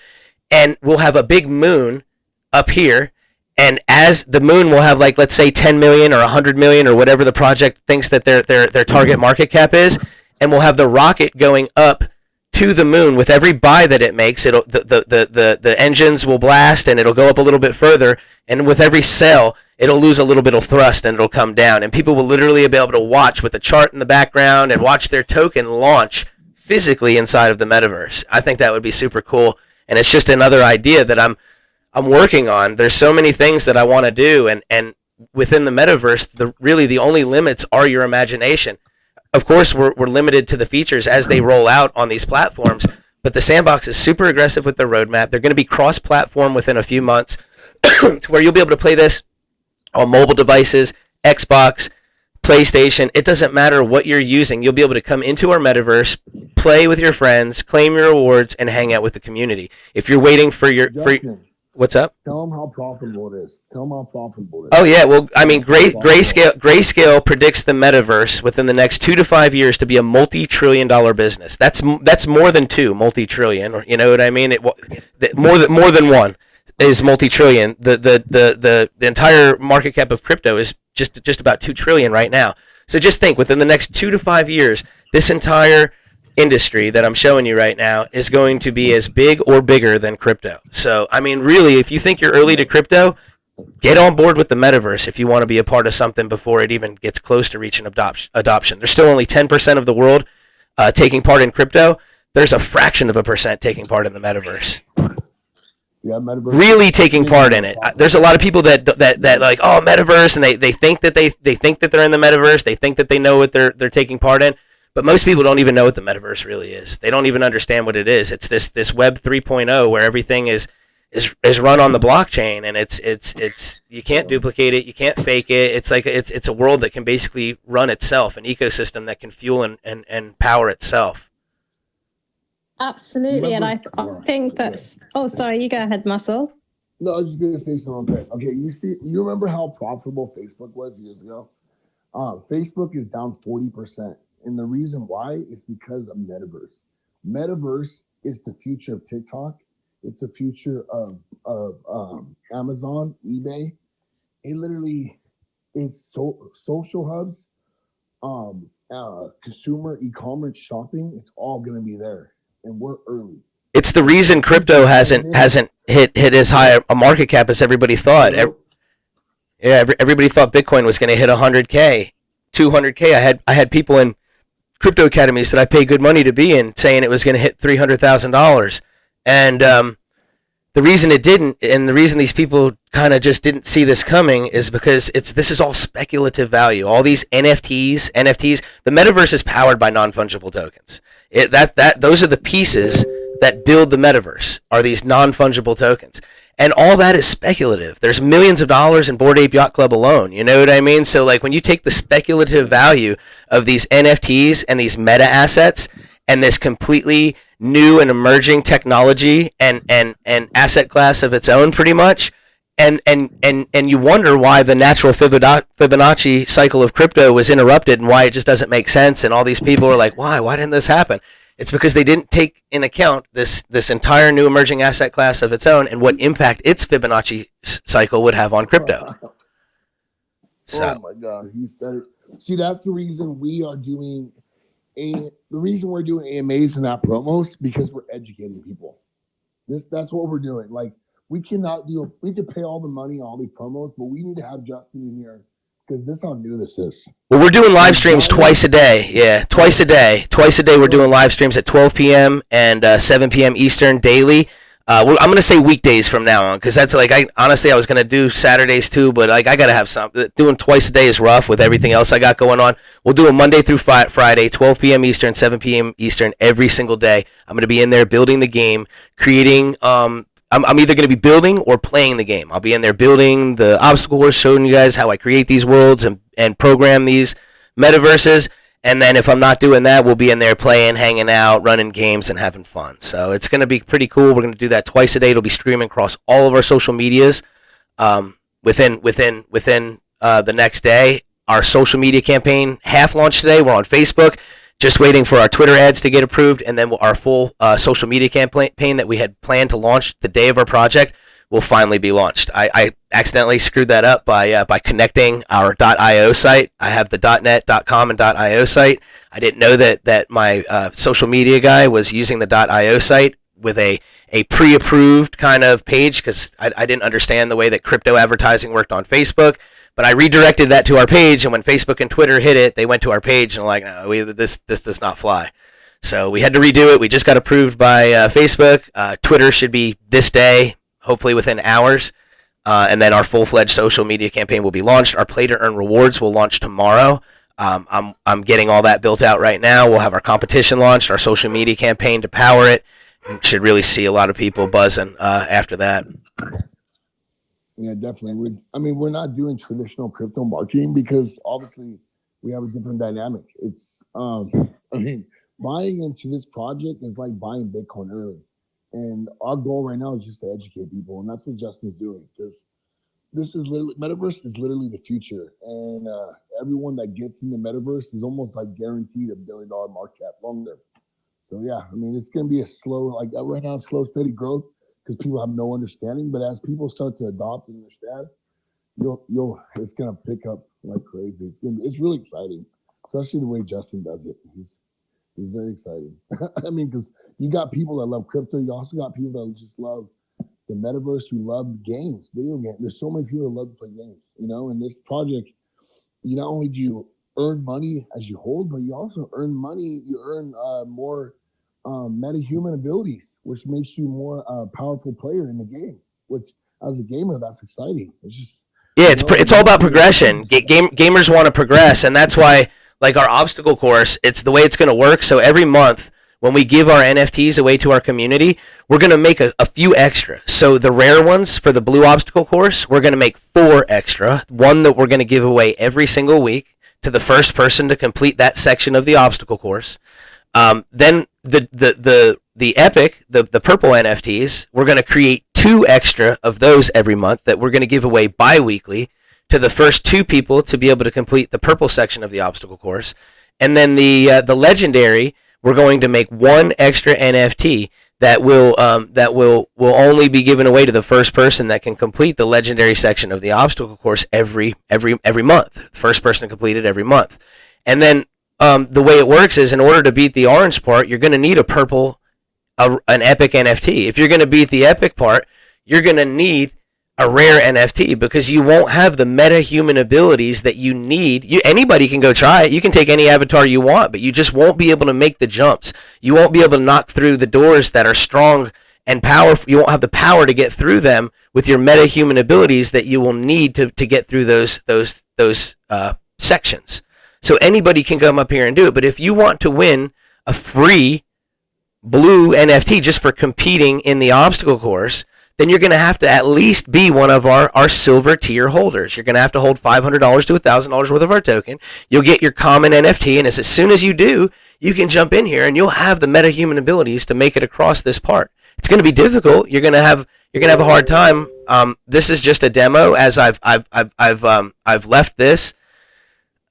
and we'll have a big moon up here. And as the moon will have, like, let's say 10 million or 100 million or whatever the project thinks that their target market cap is, and we'll have the rocket going up to the moon with every buy that it makes. The engines will blast and it'll go up a little bit further, and with every sell it'll lose a little bit of thrust and it'll come down, and people will literally be able to watch with a chart in the background and watch their token launch physically inside of the metaverse. I think that would be super cool, and it's just another idea that I'm working on. There's so many things that I want to do, and within the metaverse, really the only limits are your imagination. Of course, we're limited to the features as they roll out on these platforms, but the Sandbox is super aggressive with their roadmap. They're going to be cross-platform within a few months to where you'll be able to play this on mobile devices, Xbox, PlayStation. It doesn't matter what you're using. You'll be able to come into our metaverse, play with your friends, claim your rewards, and hang out with the community. If you're waiting for your... What's up? Tell them how profitable it is. Oh yeah, well, I mean, Grayscale predicts the metaverse within the next 2 to 5 years to be a multi-trillion-dollar business. That's more than two multi-trillion, or you know what I mean? More than one is multi-trillion. The entire market cap of crypto is just about 2 trillion right now. So just think, within the next 2 to 5 years, this entire industry that I'm showing you right now is going to be as big or bigger than crypto. So, I mean, really, if you think you're early to crypto, get on board with the metaverse if you want to be a part of something before it even gets close to reaching adoption. There's still only 10% of the world taking part in crypto. There's a fraction of a percent taking part in the metaverse. Yeah, metaverse. Really taking part in it. There's a lot of people that like, oh, metaverse, and they think that they think that they're in the metaverse. They think that they know what they're taking part in. But most people don't even know what the metaverse really is. They don't even understand what it is. It's this Web 3.0 where everything is run on the blockchain, and it's you can't duplicate it, you can't fake it. It's like it's a world that can basically run itself, an ecosystem that can fuel and power itself. Absolutely, and I think that's. Oh, sorry, you go ahead, Muscle. No, I was just gonna say something. Okay, you remember how profitable Facebook was years ago? Facebook is down 40%. And the reason why is because of metaverse. Metaverse is the future of TikTok. It's the future of Amazon, eBay. It's social hubs consumer e-commerce shopping, it's all going to be there, and we're early. It's the reason crypto hasn't hit as high a market cap as everybody thought. Everybody thought Bitcoin was going to hit 100K, 200K. I had people in crypto academies that I pay good money to be in saying it was going to hit $300,000, and the reason it didn't, and the reason these people kind of just didn't see this coming, is because this is all speculative value. All these NFTs, the metaverse is powered by non-fungible tokens. Those are the pieces that build the metaverse, are these non-fungible tokens. And all that is speculative. There's millions of dollars in Bored Ape Yacht Club alone. You know what I mean? So like when you take the speculative value of these NFTs and these meta assets and this completely new and emerging technology and asset class of its own, pretty much, and you wonder why the natural Fibonacci cycle of crypto was interrupted and why it just doesn't make sense, and all these people are like, why didn't this happen? It's because they didn't take in account this entire new emerging asset class of its own and what impact its Fibonacci cycle would have on crypto. Oh my God, he said it. See, that's the reason we are doing the reason we're doing AMAs and not promos, because we're educating people. That's what we're doing. Like, we can pay all the money, all the promos, but we need to have Justin in here, because this is how new this is. Well, we're doing live streams twice a day. Yeah, twice a day. Twice a day we're doing live streams at 12 p.m. and 7 p.m. Eastern daily. I'm going to say weekdays from now on, because that's like, I was going to do Saturdays too, but like I got to have something. Doing twice a day is rough with everything else I got going on. We'll do a Monday through Friday, 12 p.m. Eastern, 7 p.m. Eastern every single day. I'm going to be in there building the game, creating I'm either going to be building or playing the game. I'll be in there building the obstacle course, showing you guys how I create these worlds and program these metaverses. And then if I'm not doing that, we'll be in there playing, hanging out, running games, and having fun. So it's going to be pretty cool. We're going to do that twice a day. It'll be streaming across all of our social medias within the next day. Our social media campaign half launched today. We're on Facebook. Just waiting for our Twitter ads to get approved, and then our full social media campaign that we had planned to launch the day of our project will finally be launched. I accidentally screwed that up by connecting our .io site. I have the .net.com and .io site. I didn't know that my social media guy was using the .io site with a pre-approved kind of page, because I didn't understand the way that crypto advertising worked on Facebook. But I redirected that to our page, and when Facebook and Twitter hit it, they went to our page and were like, no, this does not fly. So we had to redo it. We just got approved by Facebook. Twitter should be this day, hopefully within hours. And then our full-fledged social media campaign will be launched. Our Play to Earn rewards will launch tomorrow. I'm getting all that built out right now. We'll have our competition launched, our social media campaign to power it. And should really see a lot of people buzzing after that. Yeah, definitely. We're not doing traditional crypto marketing, because obviously we have a different dynamic. It's, buying into this project is like buying Bitcoin early. And our goal right now is just to educate people. And that's what Justin's doing, because this is literally, metaverse is literally the future. And everyone that gets in the metaverse is almost like guaranteed $1 billion market cap longer. So yeah, it's going to be a slow, like right now, slow, steady growth, because people have no understanding. But as people start to adopt and understand, it's gonna pick up like crazy. It's really exciting, especially the way Justin does it. He's very exciting. Because you got people that love crypto. You also got people that just love the metaverse, who love games, video games. There's so many people that love to play games. In this project, you not only do you earn money as you hold, but you also earn money. You earn more meta-human abilities, which makes you more powerful player in the game, which as a gamer, that's exciting. It's just, it's all about progression. Gamers want to progress, and that's why, like our obstacle course, it's the way it's going to work. So every month when we give our NFTs away to our community, we're going to make a few extra. So the rare ones for the blue obstacle course, we're going to make 4 extra, one that we're going to give away every single week to the first person to complete that section of the obstacle course. Then the epic, the purple NFTs, we're going to create 2 extra of those every month that we're going to give away bi-weekly to the first 2 people to be able to complete the purple section of the obstacle course. And then the legendary, we're going to make 1 extra NFT that will only be given away to the first person that can complete the legendary section of the obstacle course every month. First person to complete it every month. And then the way it works is, in order to beat the orange part, you're going to need an epic NFT. If you're going to beat the epic part, you're going to need a rare NFT, because you won't have the meta-human abilities that you need. Anybody can go try it. You can take any avatar you want, but you just won't be able to make the jumps. You won't be able to knock through the doors that are strong and powerful. You won't have the power to get through them with your meta-human abilities that you will need to get through those sections. So anybody can come up here and do it. But if you want to win a free blue NFT just for competing in the obstacle course, then you're going to have to at least be one of our silver tier holders. You're going to have to hold $500 to $1,000 worth of our token. You'll get your common NFT, and as soon as you do, you can jump in here and you'll have the meta-human abilities to make it across this part. It's going to be difficult. You're going to have a hard time. This is just a demo, as I've left this,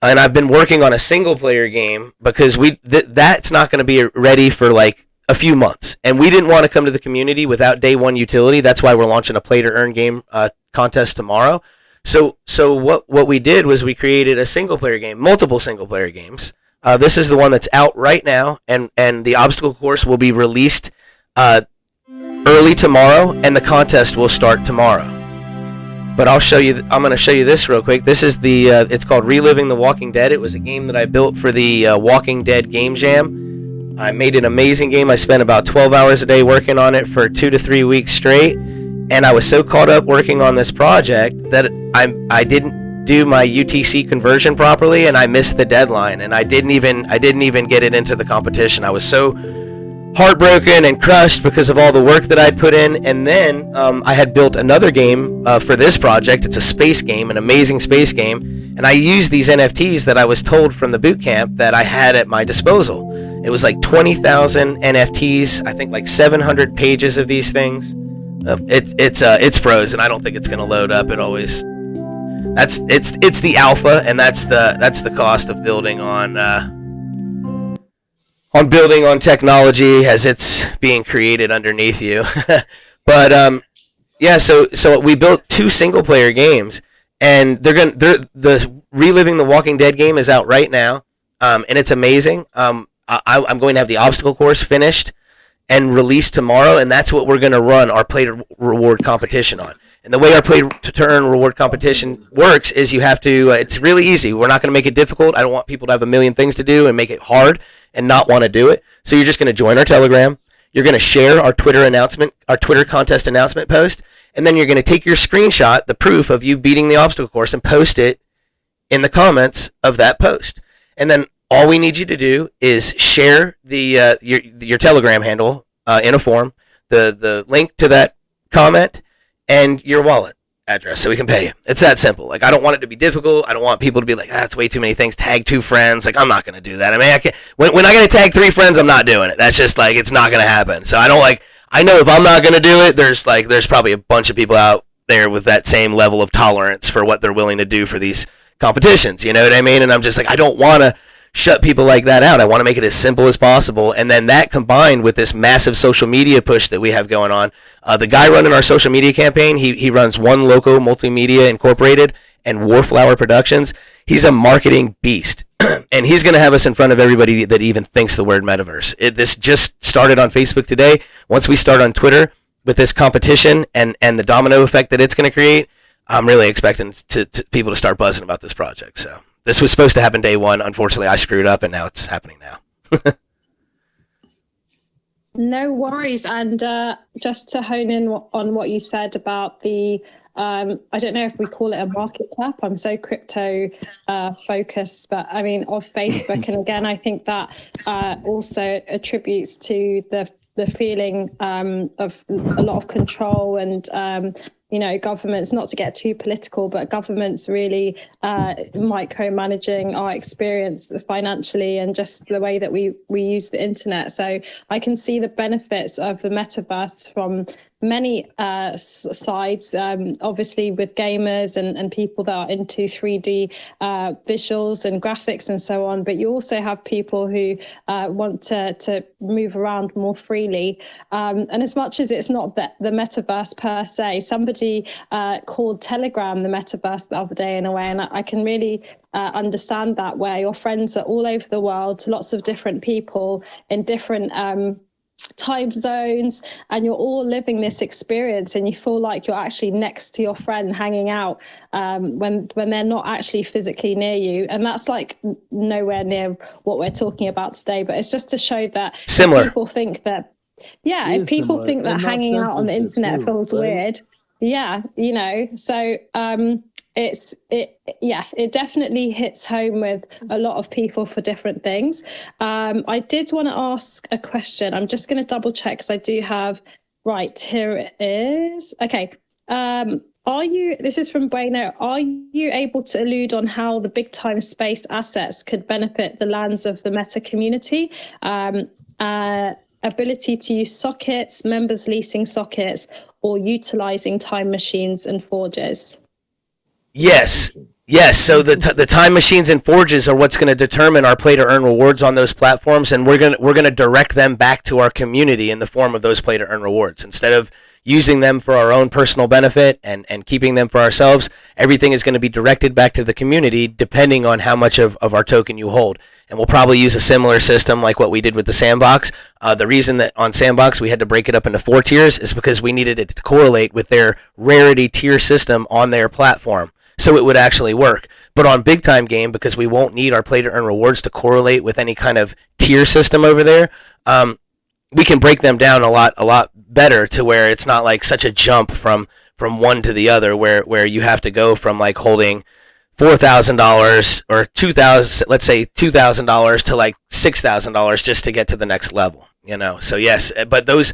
and I've been working on a single player game, because that's not going to be ready for like a few months, and we didn't want to come to the community without day one utility. That's why we're launching a play to earn game contest tomorrow. So what we did was we created a single player game, multiple single player games. This is the one that's out right now, and the obstacle course will be released early tomorrow, and the contest will start tomorrow. But I'm going to show you this real quick. This is it's called Reliving the Walking Dead. It was a game that I built for the Walking Dead Game Jam. I made an amazing game. I spent about 12 hours a day working on it for 2 to 3 weeks straight, and I was so caught up working on this project that I didn't do my UTC conversion properly, and I missed the deadline, and I didn't even get it into the competition. I was so heartbroken and crushed because of all the work that I'd put in. And then I had built another game for this project. It's a space game, an amazing space game, and I used these NFTs that I was told from the boot camp that I had at my disposal. It was like 20,000 NFTs, I think like 700 pages of these things. It's frozen. I don't think it's going to load up. It's the alpha, and that's the cost of building on technology as it's being created underneath you. But yeah, so we built 2 single player games, and the Reliving the Walking Dead game is out right now, and it's amazing. I'm going to have the obstacle course finished and released tomorrow, and that's what we're going to run our play to reward competition on. And the way our play to earn reward competition works is you have to, it's really easy. We're not going to make it difficult. I don't want people to have a million things to do and make it hard and not want to do it. So you're just going to join our Telegram. You're going to share our Twitter contest announcement post, and then you're going to take your screenshot, the proof of you beating the obstacle course, and post it in the comments of that post. And then all we need you to do is share your Telegram handle in a form, the link to that comment, and your wallet address so we can pay you. It's that simple. Like, I don't want it to be difficult. I don't want people to be like, it's way too many things. Tag 2 friends. Like, I'm not going to do that. I mean, I can't, when I got to tag 3 friends, I'm not doing it. That's just like, it's not going to happen. So I know if I'm not going to do it, there's probably a bunch of people out there with that same level of tolerance for what they're willing to do for these competitions. You know what I mean? And I'm just like, I don't want to shut people like that out. I want to make it as simple as possible. And then that combined with this massive social media push that we have going on. The guy running our social media campaign, he runs One Loco Multimedia Incorporated and Warflower Productions. He's a marketing beast. And he's going to have us in front of everybody that even thinks the word metaverse. This just started on Facebook today. Once we start on Twitter with this competition and the domino effect that it's going to create, I'm really expecting to people to start buzzing about this project. So this was supposed to happen day one. Unfortunately, I screwed up, and now it's happening now. No worries. And just to hone in on what you said about the, I don't know if we call it a market cap. I'm so crypto focused, but I mean, of Facebook. And again, I think that also attributes to the feeling of a lot of control and, governments, not to get too political, but governments really micromanaging our experience financially and just the way that we use the internet. So I can see the benefits of the metaverse from many sides, obviously with gamers and people that are into 3D visuals and graphics and so on, but you also have people who want to move around more freely. And as much as it's not the metaverse per se, somebody called Telegram the metaverse the other day in a way, and I can really understand that, where your friends are all over the world, lots of different people in different time zones, and you're all living this experience, and you feel like you're actually next to your friend hanging out when they're not actually physically near you. And that's like nowhere near what we're talking about today, but it's just to show that similar. People think that if people think that hanging out on the internet feels weird, so it definitely hits home with a lot of people for different things. I did want to ask a question. I'm just going to double check, because I do have, right, here it is. Okay. This is from Bueno, are you able to allude on how the big time space assets could benefit the Lands of the Meta community? Ability to use sockets, members leasing sockets, or utilizing time machines and forges? Yes. So the time machines and forges are what's going to determine our play to earn rewards on those platforms, and we're going to direct them back to our community in the form of those play to earn rewards. Instead of using them for our own personal benefit and keeping them for ourselves, everything is going to be directed back to the community depending on how much of our token you hold. And we'll probably use a similar system like what we did with the Sandbox. The reason that on Sandbox we had to break it up into 4 tiers is because we needed it to correlate with their rarity tier system on their platform, so it would actually work. But on Big Time Game, because we won't need our play to earn rewards to correlate with any kind of tier system over there, we can break them down a lot better, to where it's not like such a jump from one to the other, where you have to go from like holding $4,000 or $2,000, let's say $2,000 to like $6,000 just to get to the next level, So yes, but those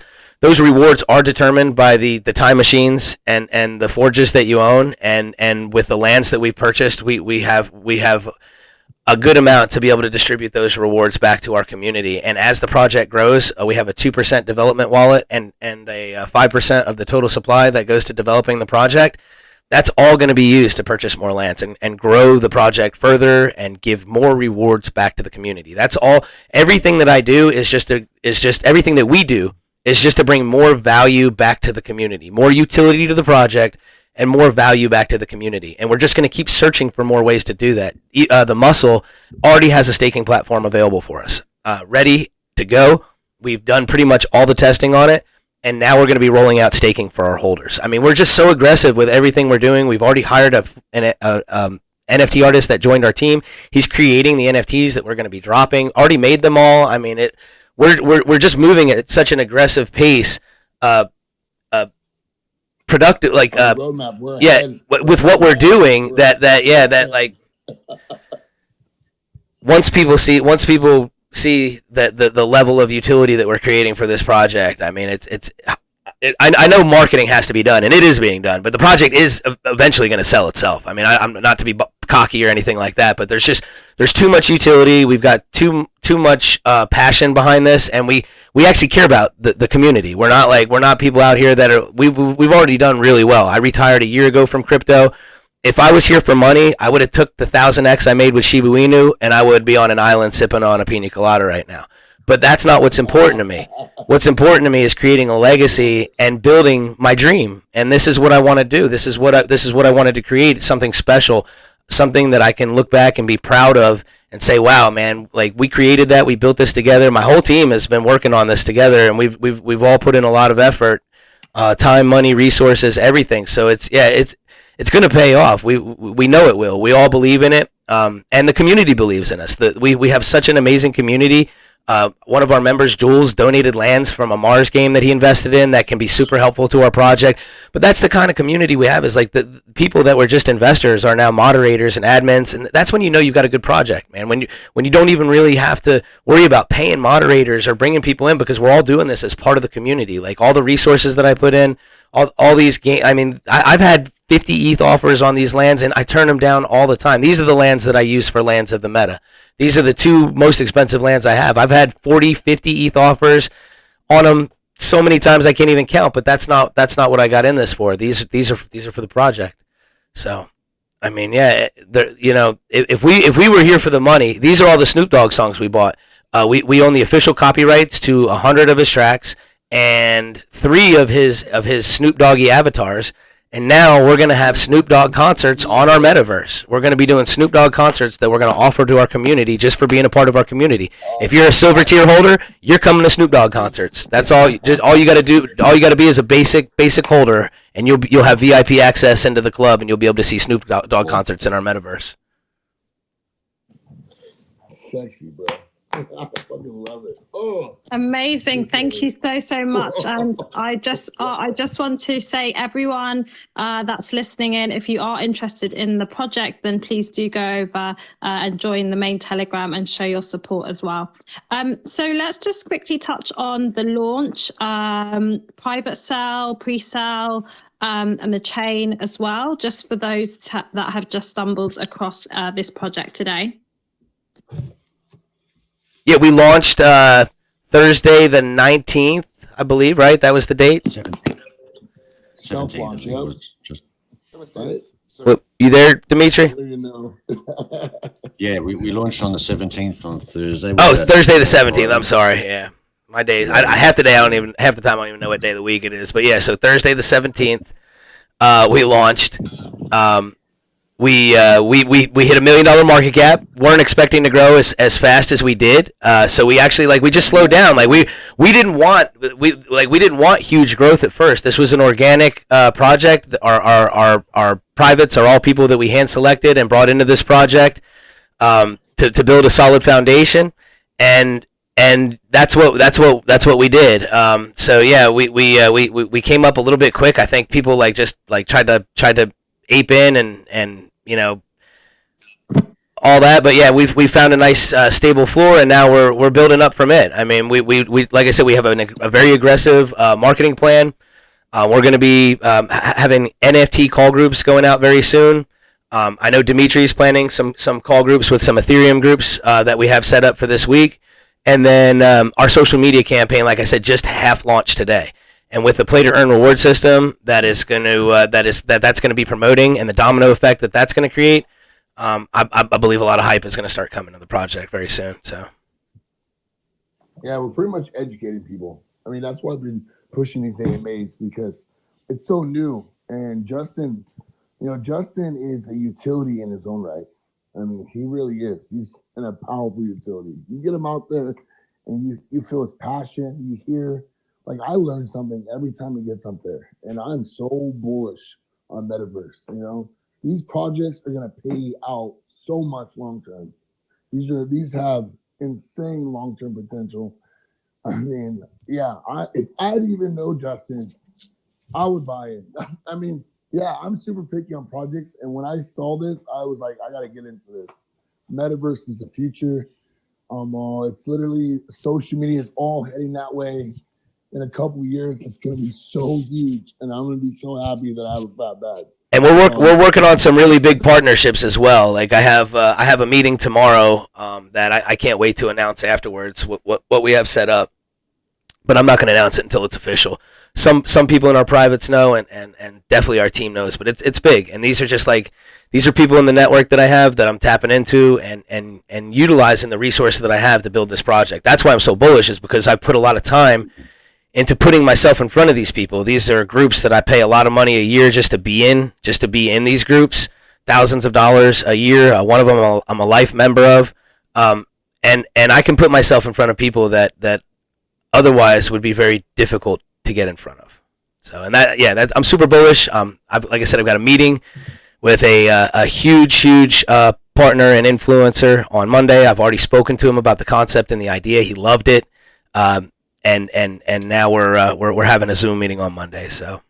rewards are determined by the time machines and the forges that you own, and with the lands that we've purchased, we have a good amount to be able to distribute those rewards back to our community. And as the project grows, we have a 2% development wallet and a 5% of the total supply that goes to developing the project. That's all going to be used to purchase more lands and grow the project further and give more rewards back to the community. That's all. Everything that I do is just everything that we do is just to bring more value back to the community, more utility to the project, and more value back to the community. And we're just going to keep searching for more ways to do that. The Muscle already has a staking platform available for us, ready to go. We've done pretty much all the testing on it, and now we're going to be rolling out staking for our holders. I mean, we're just so aggressive with everything we're doing. We've already hired an NFT artist that joined our team. He's creating the NFTs that we're going to be dropping. Already made them all. I mean, we're just moving at such an aggressive pace. Productive, like roadmap, with what we're doing, that like once people see that the level of utility that we're creating for this project, I mean, I know marketing has to be done, and it is being done, but the project is eventually going to sell itself. I mean, I'm not to be cocky or anything like that, but there's too much utility. We've got too much passion behind this, and we actually care about the community. We're not people out here that we've already done really well. I retired a year ago from crypto. If I was here for money, I would have took the 1000x I made with Shiba Inu, and I would be on an island sipping on a pina colada right now. But that's not what's important to me. What's important to me is creating a legacy and building my dream. And this is what I want to do. This is what I wanted to create, something special, something that I can look back and be proud of and say, wow, man, like we created that, we built this together. My whole team has been working on this together, and we've all put in a lot of effort, time, money, resources, everything. So it's going to pay off. We know it will. We all believe in it. And the community believes in us. We have such an amazing community. One of our members, Jules, donated lands from a Mars game that he invested in that can be super helpful to our project. But that's the kind of community we have, is like the people that were just investors are now moderators and admins, and that's when you know you've got a good project, man. When you don't even really have to worry about paying moderators or bringing people in, because we're all doing this as part of the community. Like all the resources that I put in, all these games. I mean, I've had 50 ETH offers on these lands, and I turn them down all the time. These are the lands that I use for Lands of the Meta. These are the 2 most expensive lands I have. I've had 40, 50 ETH offers on them so many times I can't even count. But that's not what I got in this for. These are for the project. So, I mean, yeah, you know, if we were here for the money, these are all the Snoop Dogg songs we bought. We own the official copyrights to 100 of his tracks and 3 of his Snoop Doggy avatars. And now we're going to have Snoop Dogg concerts on our metaverse. We're going to be doing Snoop Dogg concerts that we're going to offer to our community just for being a part of our community. If you're a silver tier holder, you're coming to Snoop Dogg concerts. That's all. Just all you got to do. All you got to be is a basic holder, and you'll have VIP access into the club, and you'll be able to see Snoop Dogg concerts in our metaverse. Sexy, bro. I fucking love it. Oh, amazing! Thank you so much. And I just want to say, everyone that's listening in, if you are interested in the project, then please do go over and join the main Telegram and show your support as well. So let's just quickly touch on the launch, private sale, pre-sale, and the chain as well, just for those that have just stumbled across this project today. Yeah, we launched Thursday the 19th, I believe, right? That was the date? 17th. Self-launch, It was just, You there, Dimitri? yeah, we launched on the 17th on Thursday. Oh, it's Thursday the 17th. I'm sorry. Yeah. My days. Half the time I don't even know what day of the week it is. But yeah, so Thursday the 17th, we launched. We hit $1 million market cap. Weren't expecting to grow as fast as we did. So we actually we just slowed down. We didn't want huge growth at first. This was an organic project. Our privates are all people that we hand selected and brought into this project to build a solid foundation, and that's what we did. So yeah, we came up a little bit quick. I think people tried to ape in and you know all that, but yeah, we found a nice stable floor, and now we're building up from it. I mean, we like I said, we have a very aggressive marketing plan. We're going to be having NFT call groups going out very soon. I know Dimitri's planning some call groups with some Ethereum groups that we have set up for this week, and then our social media campaign, like I said, just half launched today. And with the play to earn reward system that's going to be promoting, and the domino effect that's going to create, I believe a lot of hype is going to start coming to the project very soon. So yeah, we're pretty much educating people. I mean, that's why I've been pushing these AMAs, because it's so new. And Justin is a utility in his own right. I mean, he really is. He's a powerful utility. You get him out there, and you feel his passion. You hear. Like, I learn something every time he gets up there, and I'm so bullish on Metaverse. You know, these projects are gonna pay out so much long term. These have insane long term potential. I mean, yeah, if I'd even know Justin, I would buy it. I mean, yeah, I'm super picky on projects, and when I saw this, I was like, I gotta get into this. Metaverse is the future. It's literally social media is all heading that way. In a couple years, it's going to be so huge, and I'm going to be so happy that I have a fat bag. And we're working on some really big partnerships as well. Like I have a meeting tomorrow that I can't wait to announce afterwards what we have set up, but I'm not going to announce it until it's official. Some people in our privates know, and definitely our team knows, but it's big. And these are people in the network that I have that I'm tapping into and utilizing the resources that I have to build this project. That's why I'm so bullish, is because I put a lot of time into putting myself in front of these people. These are groups that I pay a lot of money a year just to be in these groups, thousands of dollars a year. One of them I'm a life member of, and I can put myself in front of people that otherwise would be very difficult to get in front of. So, and I'm super bullish. Like I said, I've got a meeting with a huge partner and influencer on Monday. I've already spoken to him about the concept and the idea. He loved it. And now we're having a Zoom meeting on Monday. So,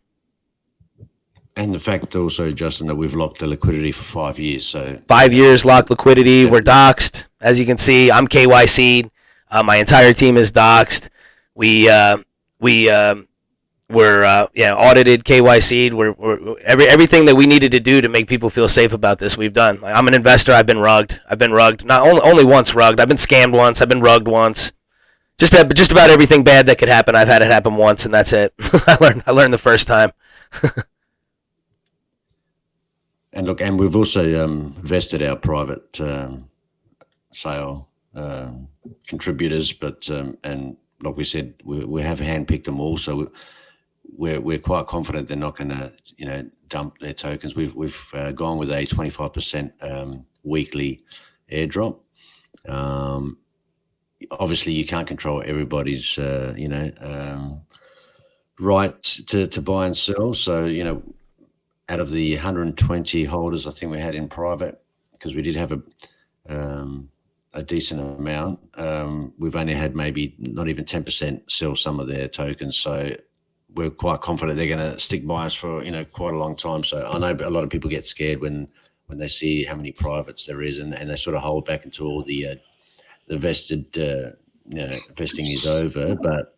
and the fact also, Justin, that we've locked the liquidity for 5 years. So 5 years locked liquidity. We're doxed, as you can see. I'm KYC'd. My entire team is doxed. We're audited, KYC'd. We're everything that we needed to do to make people feel safe about this, we've done. Like, I'm an investor. I've been rugged. Not only once rugged. I've been scammed once. I've been rugged once. just about everything bad that could happen. I've had it happen once, and that's it. I learned the first time. And look, and we've also vested our private sale contributors, but and like we said, we have handpicked them all, so we're quite confident they're not going to, you know, dump their tokens. We've gone with a 25% weekly airdrop. Obviously, you can't control everybody's right to buy and sell. So, you know, out of the 120 holders, I think we had in private, because we did have a decent amount. We've only had maybe not even 10% sell some of their tokens. So we're quite confident they're going to stick by us for, you know, quite a long time. So I know a lot of people get scared when they see how many privates there is, and they sort of hold back until all the vested vesting is over. But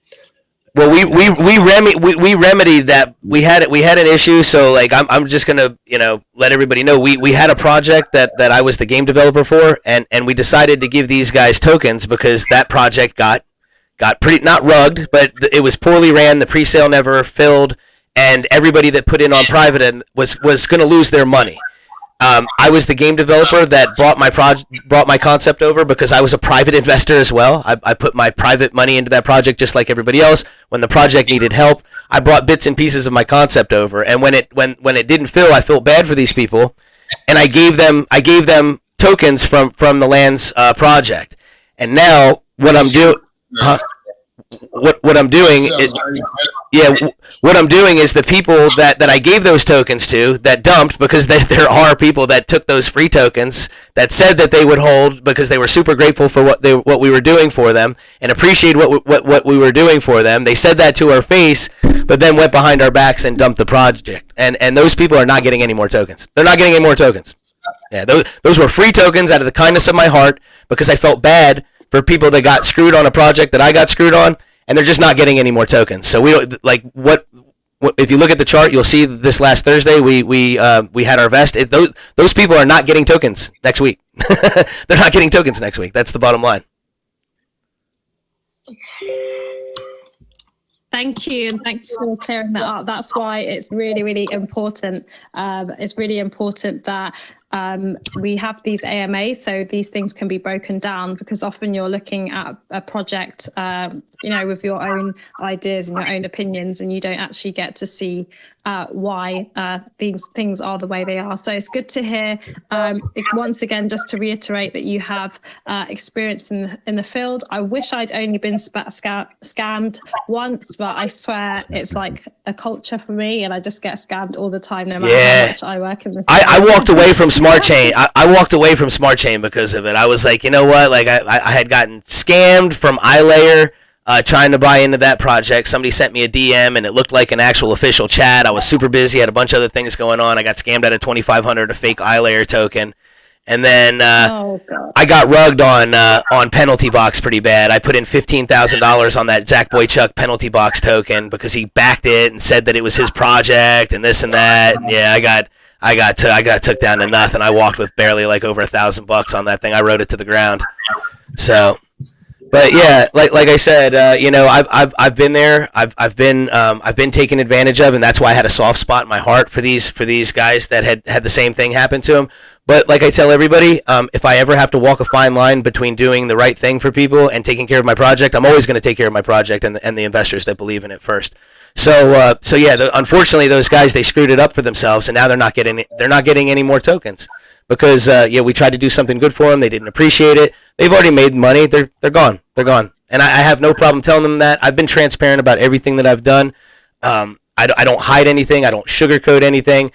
well, we remedied that. We had an issue. So like I'm just gonna, you know, let everybody know we had a project that I was the game developer for, and we decided to give these guys tokens because that project got pretty, not rugged, but it was poorly ran. The pre-sale never filled, and everybody that put in on private and was going to lose their money. I was the game developer that brought my concept over because I was a private investor as well. I put my private money into that project just like everybody else. When the project needed help, I brought bits and pieces of my concept over. And when it didn't fill, I felt bad for these people, and I gave them tokens from the Lands project. And now what I'm doing. What I'm doing is, what I'm doing is the people that I gave those tokens to that dumped, because there are people that took those free tokens that said that they would hold because they were super grateful for what we were doing for them and appreciate what we were doing for them. They said that to our face, but then went behind our backs and dumped the project. And those people are not getting any more tokens. They're not getting any more tokens. Yeah, those were free tokens out of the kindness of my heart, because I felt bad for people that got screwed on a project that I got screwed on, and they're just not getting any more tokens. So we don't, like, what if you look at the chart, you'll see this last Thursday we had our vest. Those people are not getting tokens next week. They're not getting tokens next week. That's the bottom line. Thank you, and thanks for clearing that up. That's why it's really, really important. It's really important that we have these AMAs, so these things can be broken down, because often you're looking at a project, with your own ideas and your own opinions, and you don't actually get to see why these things are the way they are. So it's good to hear, once again, just to reiterate that you have experience in the field. I wish I'd only been scammed once, but I swear it's like a culture for me, and I just get scammed all the time, no matter how much I work in this. I walked away from Smart Chain. I walked away from Smart Chain because of it. I was like, you know what? Like I had gotten scammed from iLayer. Trying to buy into that project. Somebody sent me a DM and it looked like an actual official chat. I was super busy, had a bunch of other things going on. I got scammed out of 2,500, a fake iLayer token. And then I got rugged on Penalty Box pretty bad. I put in $15,000 on that Zach Boychuk Penalty Box token because he backed it and said that it was his project and this and that. And yeah, I got took down to nothing. I walked with barely like over $1,000 on that thing. I rode it to the ground. So, but yeah, like I said, I've been there. I've been taken advantage of, and that's why I had a soft spot in my heart for these guys that had the same thing happen to them. But like I tell everybody, if I ever have to walk a fine line between doing the right thing for people and taking care of my project, I'm always going to take care of my project and the investors that believe in it first. So unfortunately, those guys, they screwed it up for themselves, and now they're not getting any more tokens because we tried to do something good for them. They didn't appreciate it. They've already made money. They're gone. They're gone. And I have no problem telling them that. I've been transparent about everything that I've done. I don't hide anything. I don't sugarcoat anything.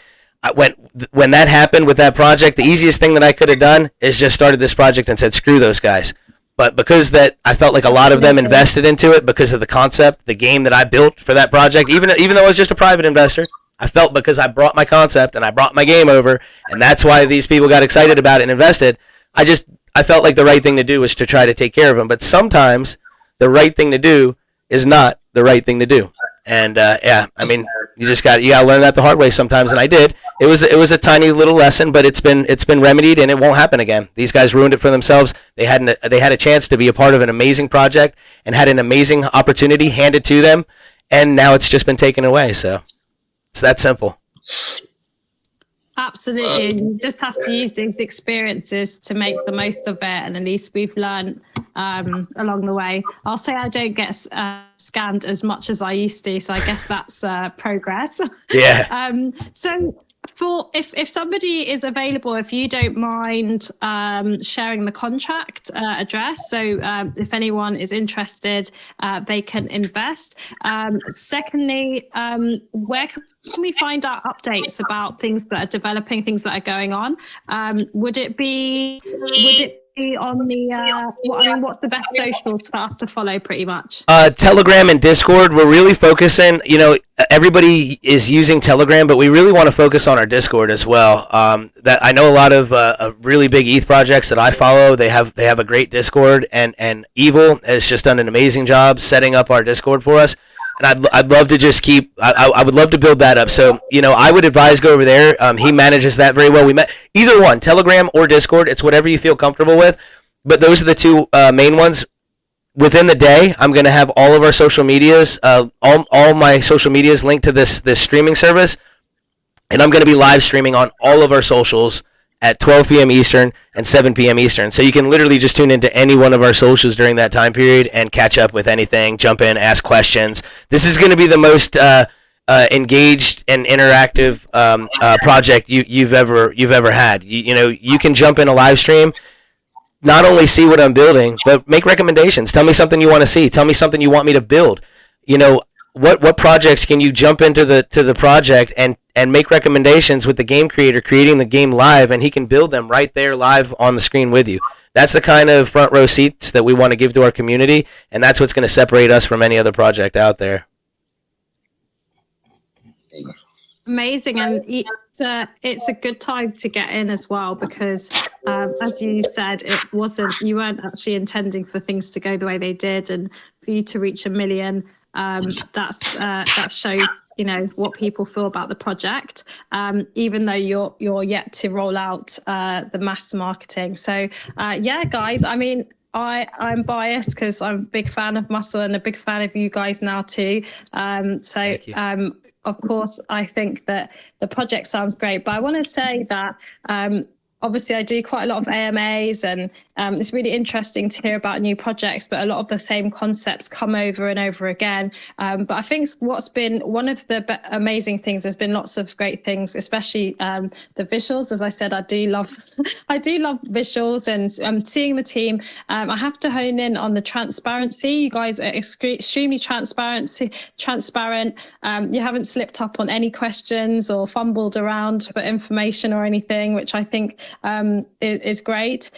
When that happened with that project, the easiest thing that I could have done is just started this project and said, screw those guys. But because that I felt like a lot of them invested into it because of the concept, the game that I built for that project, even though I was just a private investor, I felt because I brought my concept and I brought my game over, and that's why these people got excited about it and invested. I felt like the right thing to do was to try to take care of them. But sometimes the right thing to do is not the right thing to do. And You got to learn that the hard way sometimes, and I did. It was a tiny little lesson, but it's been remedied, and it won't happen again. These guys ruined it for themselves. They had a chance to be a part of an amazing project and had an amazing opportunity handed to them, and now it's just been taken away. So it's that simple. Absolutely. And you just have to use these experiences to make the most of it. And at least we've learned along the way. I'll say I don't get scammed as much as I used to. So I guess that's progress. Yeah. So if somebody is available, if you don't mind sharing the contract address, so if anyone is interested, they can invest. Secondly, where can we find out updates about things that are developing, things that are going on? Would it be on the what's the best socials for us to follow, pretty much? Telegram and Discord. We're really focusing, everybody is using Telegram, but we really want to focus on our Discord as well. That I know a lot of really big ETH projects that I follow, they have a great Discord, and Evil has just done an amazing job setting up our Discord for us. And I'd love to just I would love to build that up. So, I would advise go over there. He manages that very well. We met either one, Telegram or Discord. It's whatever you feel comfortable with. But those are the two main ones. Within the day, I'm going to have all of our social medias, all my social medias linked to this streaming service. And I'm going to be live streaming on all of our socials at 12 p.m. Eastern and 7 p.m. Eastern. So you can literally just tune into any one of our socials during that time period and catch up with anything, jump in, ask questions. This is going to be the most engaged and interactive project you've ever had. You can jump in a live stream, not only see what I'm building, but make recommendations. Tell me something you want to see. Tell me something you want me to build. What projects can you jump into the project and make recommendations with the game creator creating the game live, and he can build them right there live on the screen with you. That's the kind of front row seats that we want to give to our community, and that's what's going to separate us from any other project out there. Amazing, and it's a good time to get in as well, because as you said, you weren't actually intending for things to go the way they did, and for you to reach 1 million, that shows what people feel about the project, even though you're yet to roll out the mass marketing. So guys, I mean, I'm biased because I'm a big fan of Muscle and a big fan of you guys now too. Of course, I think that the project sounds great, but I want to say that obviously I do quite a lot of AMAs, and it's really interesting to hear about new projects, but a lot of the same concepts come over and over again. But I think what's been one of the amazing things, there's been lots of great things, especially the visuals. As I said, I do love visuals, and seeing the team. I have to hone in on the transparency. You guys are extremely transparent. You haven't slipped up on any questions or fumbled around for information or anything, which I think is great.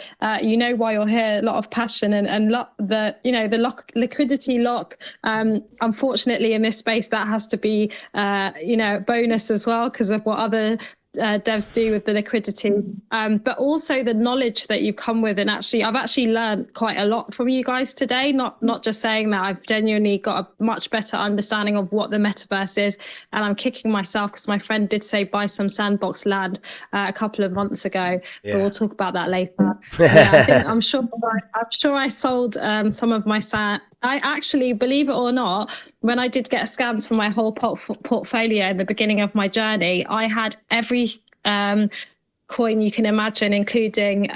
Why you're here, a lot of passion and the liquidity lock. Unfortunately, in this space, that has to be a bonus as well, because of what other devs do with the liquidity, but also the knowledge that you come with. And I've actually learned quite a lot from you guys today, not just saying that. I've genuinely got a much better understanding of what the metaverse is, and I'm kicking myself because my friend did say buy some sandbox land a couple of months ago, but we'll talk about that later. I'm sure I sold some of my sand. I actually, believe it or not, when I did get scammed for my whole portfolio in the beginning of my journey, I had every coin you can imagine, including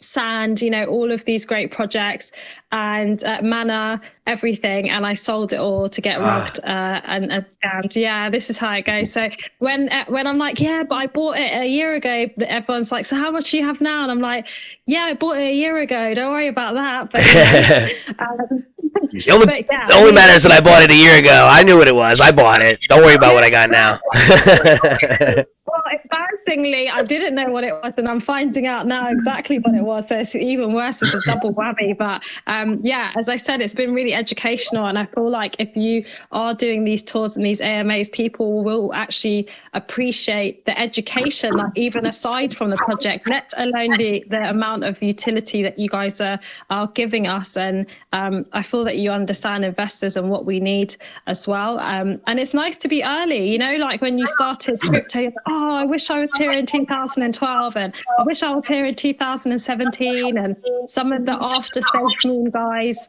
sand, all of these great projects, and mana, everything, and I sold it all to get rugged and scammed. Yeah, this is how it goes. So when I'm like, yeah, but I bought it a year ago, everyone's like, so how much do you have now? And I'm like, yeah, I bought it a year ago, don't worry about that. But the only matter is that I bought it a year ago. I knew what it was. I bought it. Don't worry about what I got now. Well, embarrassingly, I didn't know what it was, and I'm finding out now exactly what it was. So it's even worse. It's a double whammy. But yeah, as I said, it's been really educational, and I feel like if you are doing these tours and these AMAs, people will actually appreciate the education, like even aside from the project, let alone the amount of utility that you guys are giving us. And I feel that you understand investors and what we need as well. And it's nice to be early, you know, like when you started crypto, you're like, oh, I wish I was here in 2012, and I wish I was here in 2017. And some of the after SafeMoon guys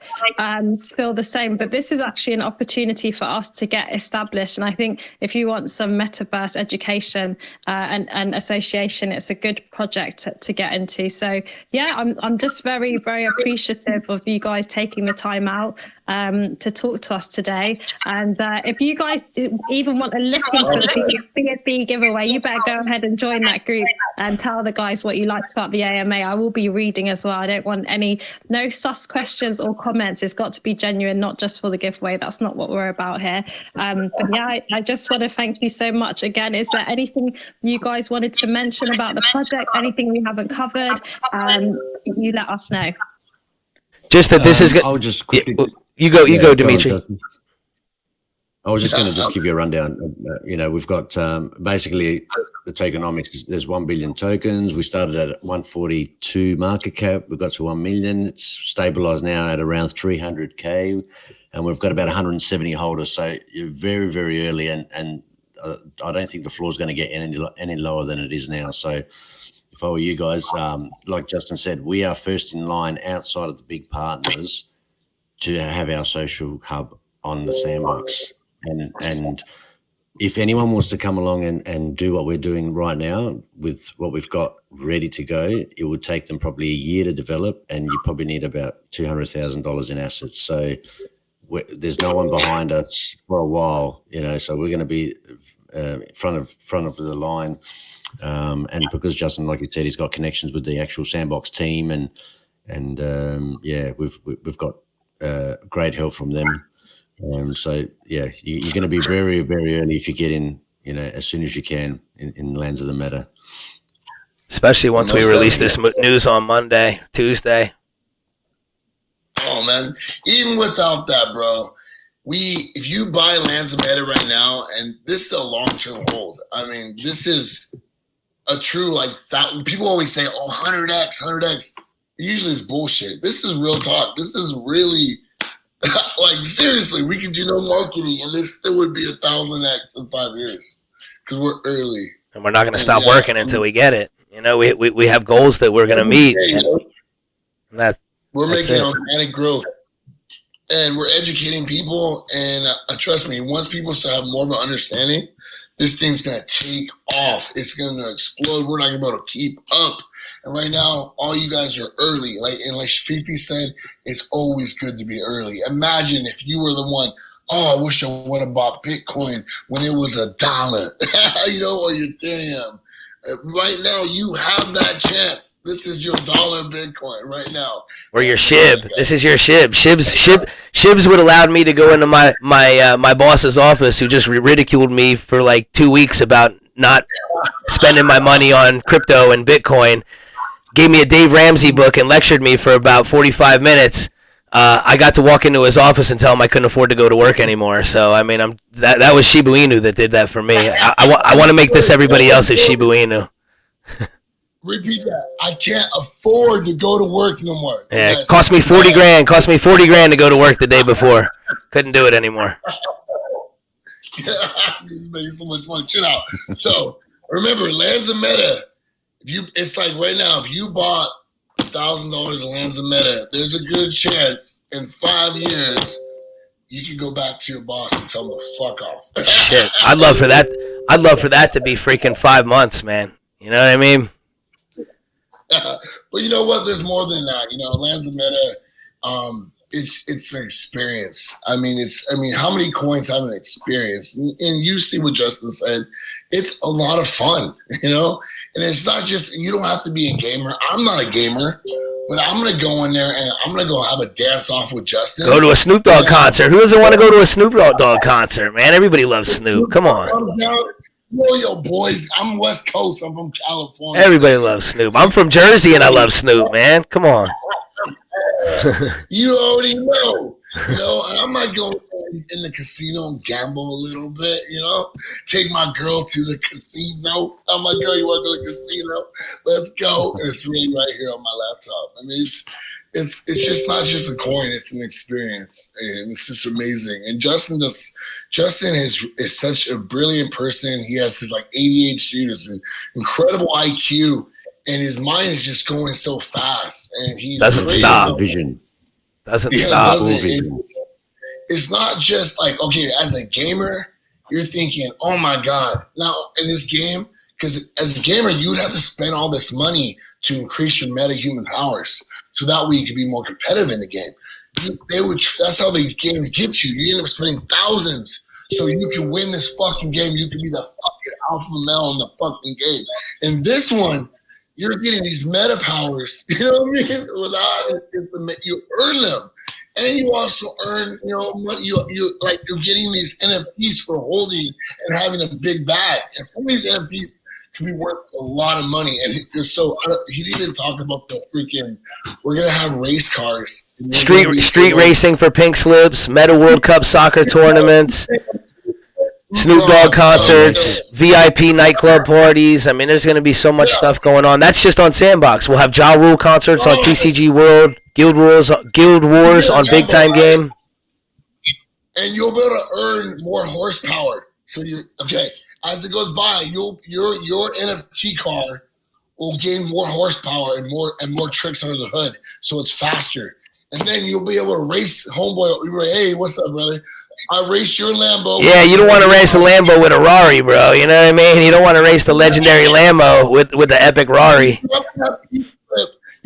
feel the same. But this is actually an opportunity for us to get established. And I think if you want some metaverse education and association, it's a good project to get into. So yeah, I'm just very, very appreciative of you guys taking the time out to talk to us today. And if you guys even want to look into the BSB giveaway, you better go ahead and join that group and tell the guys what you liked about the AMA. I will be reading as well. I don't want no sus questions or comments. It's got to be genuine, not just for the giveaway. That's not what we're about here. But yeah, I just want to thank you so much again. Is there anything you guys wanted to mention about the project? Anything we haven't covered? You let us know. Just that this is good. I'll just quickly. You go, Dimitri. I was just going to just give you a rundown. You know, we've got basically the tokenomics. There's 1 billion tokens. We started at 142 market cap. We got to 1 million. It's stabilized now at around 300K, and we've got about 170 holders. So you're very, very early, and I don't think the floor is going to get any lower than it is now. So if I were you guys, like Justin said, we are first in line outside of the big partners to have our social hub on the sandbox. And if anyone wants to come along and do what we're doing right now with what we've got ready to go, it would take them probably a year to develop, and you probably need about $200,000 in assets. So there's no one behind us for a while, you know, so we're going to be front of the line. And because Justin, like you said, he's got connections with the actual sandbox team, and yeah, we've got great help from them. So yeah, you're going to be very, very early if you get in, you know, as soon as you can in Lands of the Meta. Especially once we release this news on Monday, Tuesday. Oh man, even without that, bro, if you buy Lands of Meta right now, and this is a long-term hold. I mean, this is a true, like, that. People always say, oh, 100x. Usually it's bullshit. This is real talk. This is really, like, seriously, we could do no marketing and this still would be 1,000x in 5 years because we're early. And we're not going to stop working until we get it. You know, we have goals that we're going to meet. And we're making organic growth. And we're educating people, and trust me, once people start having more of an understanding, this thing's gonna take off. It's gonna explode. We're not gonna be able to keep up. And right now, all you guys are early. Like Fifi said, it's always good to be early. Imagine if you were the one, oh, I wish I would have bought Bitcoin when it was $1, you know, or Ethereum. Right now, you have that chance. This is your dollar Bitcoin right now. Or your SHIB. This is your SHIB. Shibs would allow me to go into my boss's office, who just ridiculed me for like 2 weeks about not spending my money on crypto and Bitcoin. Gave me a Dave Ramsey book and lectured me for about 45 minutes. I got to walk into his office and tell him I couldn't afford to go to work anymore. So, I mean, that was Shiba Inu that did that for me. I want to make this everybody else's Shiba Inu. Repeat that. I can't afford to go to work no more. Yeah, it cost me 40 grand. Cost me 40 grand to go to work the day before. Couldn't do it anymore. This is making so much money. Chill out. So, remember, Lands of Meta, it's like right now, if you bought $1,000 in Lands of Meta, there's a good chance in 5 years you can go back to your boss and tell him to fuck off. Shit, I'd love for that to be freaking 5 months, man. You know what I mean? But you know what? There's more than that. You know, Lands of Meta, it's an experience. I mean, how many coins have an experience? And you see what Justin said. It's a lot of fun, you know? And it's not just, you don't have to be a gamer. I'm not a gamer, but I'm going to go in there and I'm going to go have a dance off with Justin. Go to a Snoop Dogg concert. Who doesn't want to go to a Snoop Dogg concert, man? Everybody loves Snoop. Come on. Yo, boys, I'm West Coast. I'm from California. Everybody loves Snoop. I'm from Jersey and I love Snoop, man. Come on. You already know, and I might go in the casino and gamble a little bit, take my girl to the casino. I'm like, girl, you want to go to the casino? Let's go. And it's really right here on my laptop. I mean, it's just not just a coin, it's an experience. And it's just amazing. And Justin is such a brilliant person. He has his ADHD, has an incredible IQ. And his mind is just going so fast, and he's doesn't stop. Vision doesn't stop. It's not just okay, as a gamer, you're thinking, oh my god. Now in this game, because as a gamer, you'd have to spend all this money to increase your metahuman powers, so that way you could be more competitive in the game. That's how these games get you. You end up spending thousands. So you can win this fucking game. You can be the fucking alpha male in the fucking game. And this one, you're getting these meta powers, you know what I mean? You earn them, and you also earn, money. You're getting these NFTs for holding and having a big bag, and some of these NFTs can be worth a lot of money. And so he didn't talk about the freaking. We're gonna have race cars, street racing for pink slips, Meta World Cup soccer tournaments. Snoop Dogg concerts, VIP nightclub parties. I mean, there's going to be so much stuff going on. That's just on Sandbox. We'll have Ja Rule concerts on TCG World, Guild Wars on Big Time Game. And you'll be able to earn more horsepower. So as it goes by, your NFT car will gain more horsepower and more tricks under the hood, so it's faster. And then you'll be able to race homeboy. You'll be like, hey, what's up, brother? I raced your Lambo. Yeah, you don't want to race a Lambo with a Rari, bro. You know what I mean? You don't want to race the legendary Lambo with the epic Rari. You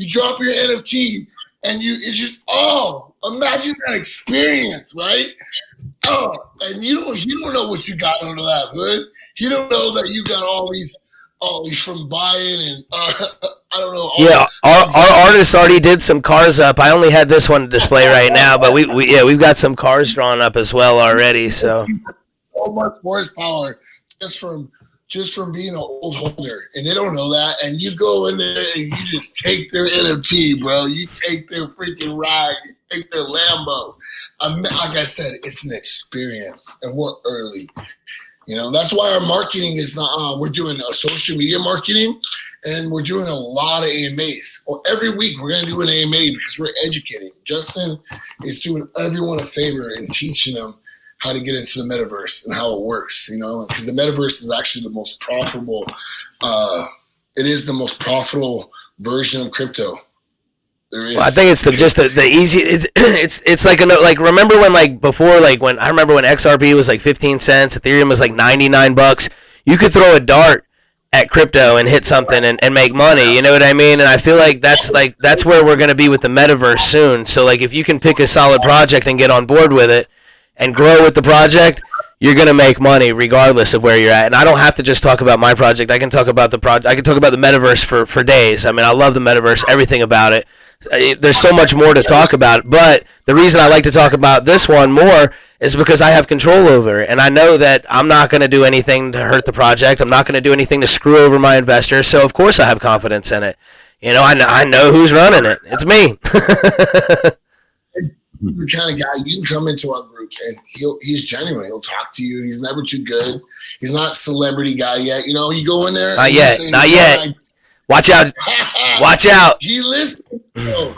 drop your NFT, and it's just imagine that experience, right? And you don't know what you got under that hood. You don't know that you got all these from buying and I don't know. Yeah, our artists already did some cars up. I only had this one to display right now, but we've got some cars drawn up as well already. So much horsepower just from being an old holder, and they don't know that. And you go in there and you just take their NFT, bro. You take their freaking ride. You take their Lambo. Like I said, it's an experience, and we're early. That's why our marketing is not. We're doing a social media marketing, and we're doing a lot of AMAs. Or every week we're going to do an AMA because we're educating. Justin is doing everyone a favor and teaching them how to get into the metaverse and how it works. Because the metaverse is actually the most profitable. It is the most profitable version of crypto. Well, I think it's the easy. It's like remember when before when I remember when XRP was 15 cents, Ethereum was $99. You could throw a dart at crypto and hit something and make money. You know what I mean? And I feel like that's where we're gonna be with the metaverse soon. So if you can pick a solid project and get on board with it and grow with the project, you're gonna make money regardless of where you're at. And I don't have to just talk about my project. I can talk about the project. I can talk about the metaverse for days. I mean, I love the metaverse, everything about it. There's so much more to talk about, but the reason I like to talk about this one more is because I have control over it, and I know that I'm not going to do anything to hurt the project. I'm not going to do anything to screw over my investors, so of course I have confidence in it. I know who's running it. It's me. The kind of guy you can come into our group and he's genuine. He'll talk to you. He's never too good. He's not a celebrity guy yet. You go in there. Not yet. Watch out. Watch out. He listens. You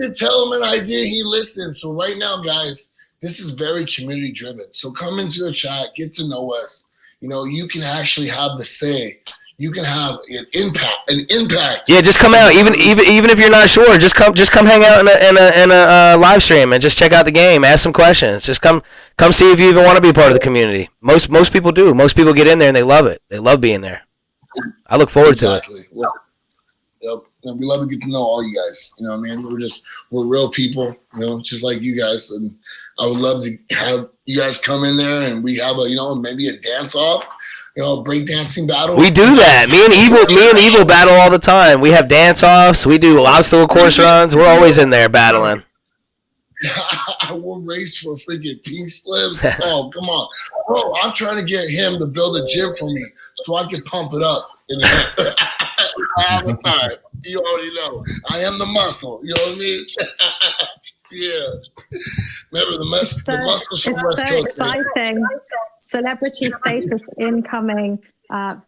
can tell him an idea, he listens. So right now, guys, this is very community driven. So come into the chat, get to know us. You can actually have the say. You can have an impact. Yeah, just come out. Even if you're not sure, just come hang out in a live stream and just check out the game. Ask some questions. Just come see if you even want to be a part of the community. Most people do. Most people get in there and they love it. They love being there. I look forward to it. Well, yep. And we love to get to know all you guys. What I mean? We're real people, just like you guys. And I would love to have you guys come in there and we have maybe a dance off, break dancing battle. We do that. Me and Evil battle all the time. We have dance offs. We do obstacle course runs. We're always in there battling. I will race for freaking pink slips. Oh, come on. Bro, I'm trying to get him to build a gym for me so I can pump it up. Avatar. You already know. I am the muscle. You know what I mean? Yeah. Remember the muscles from West Coast. Exciting. Celebrity status incoming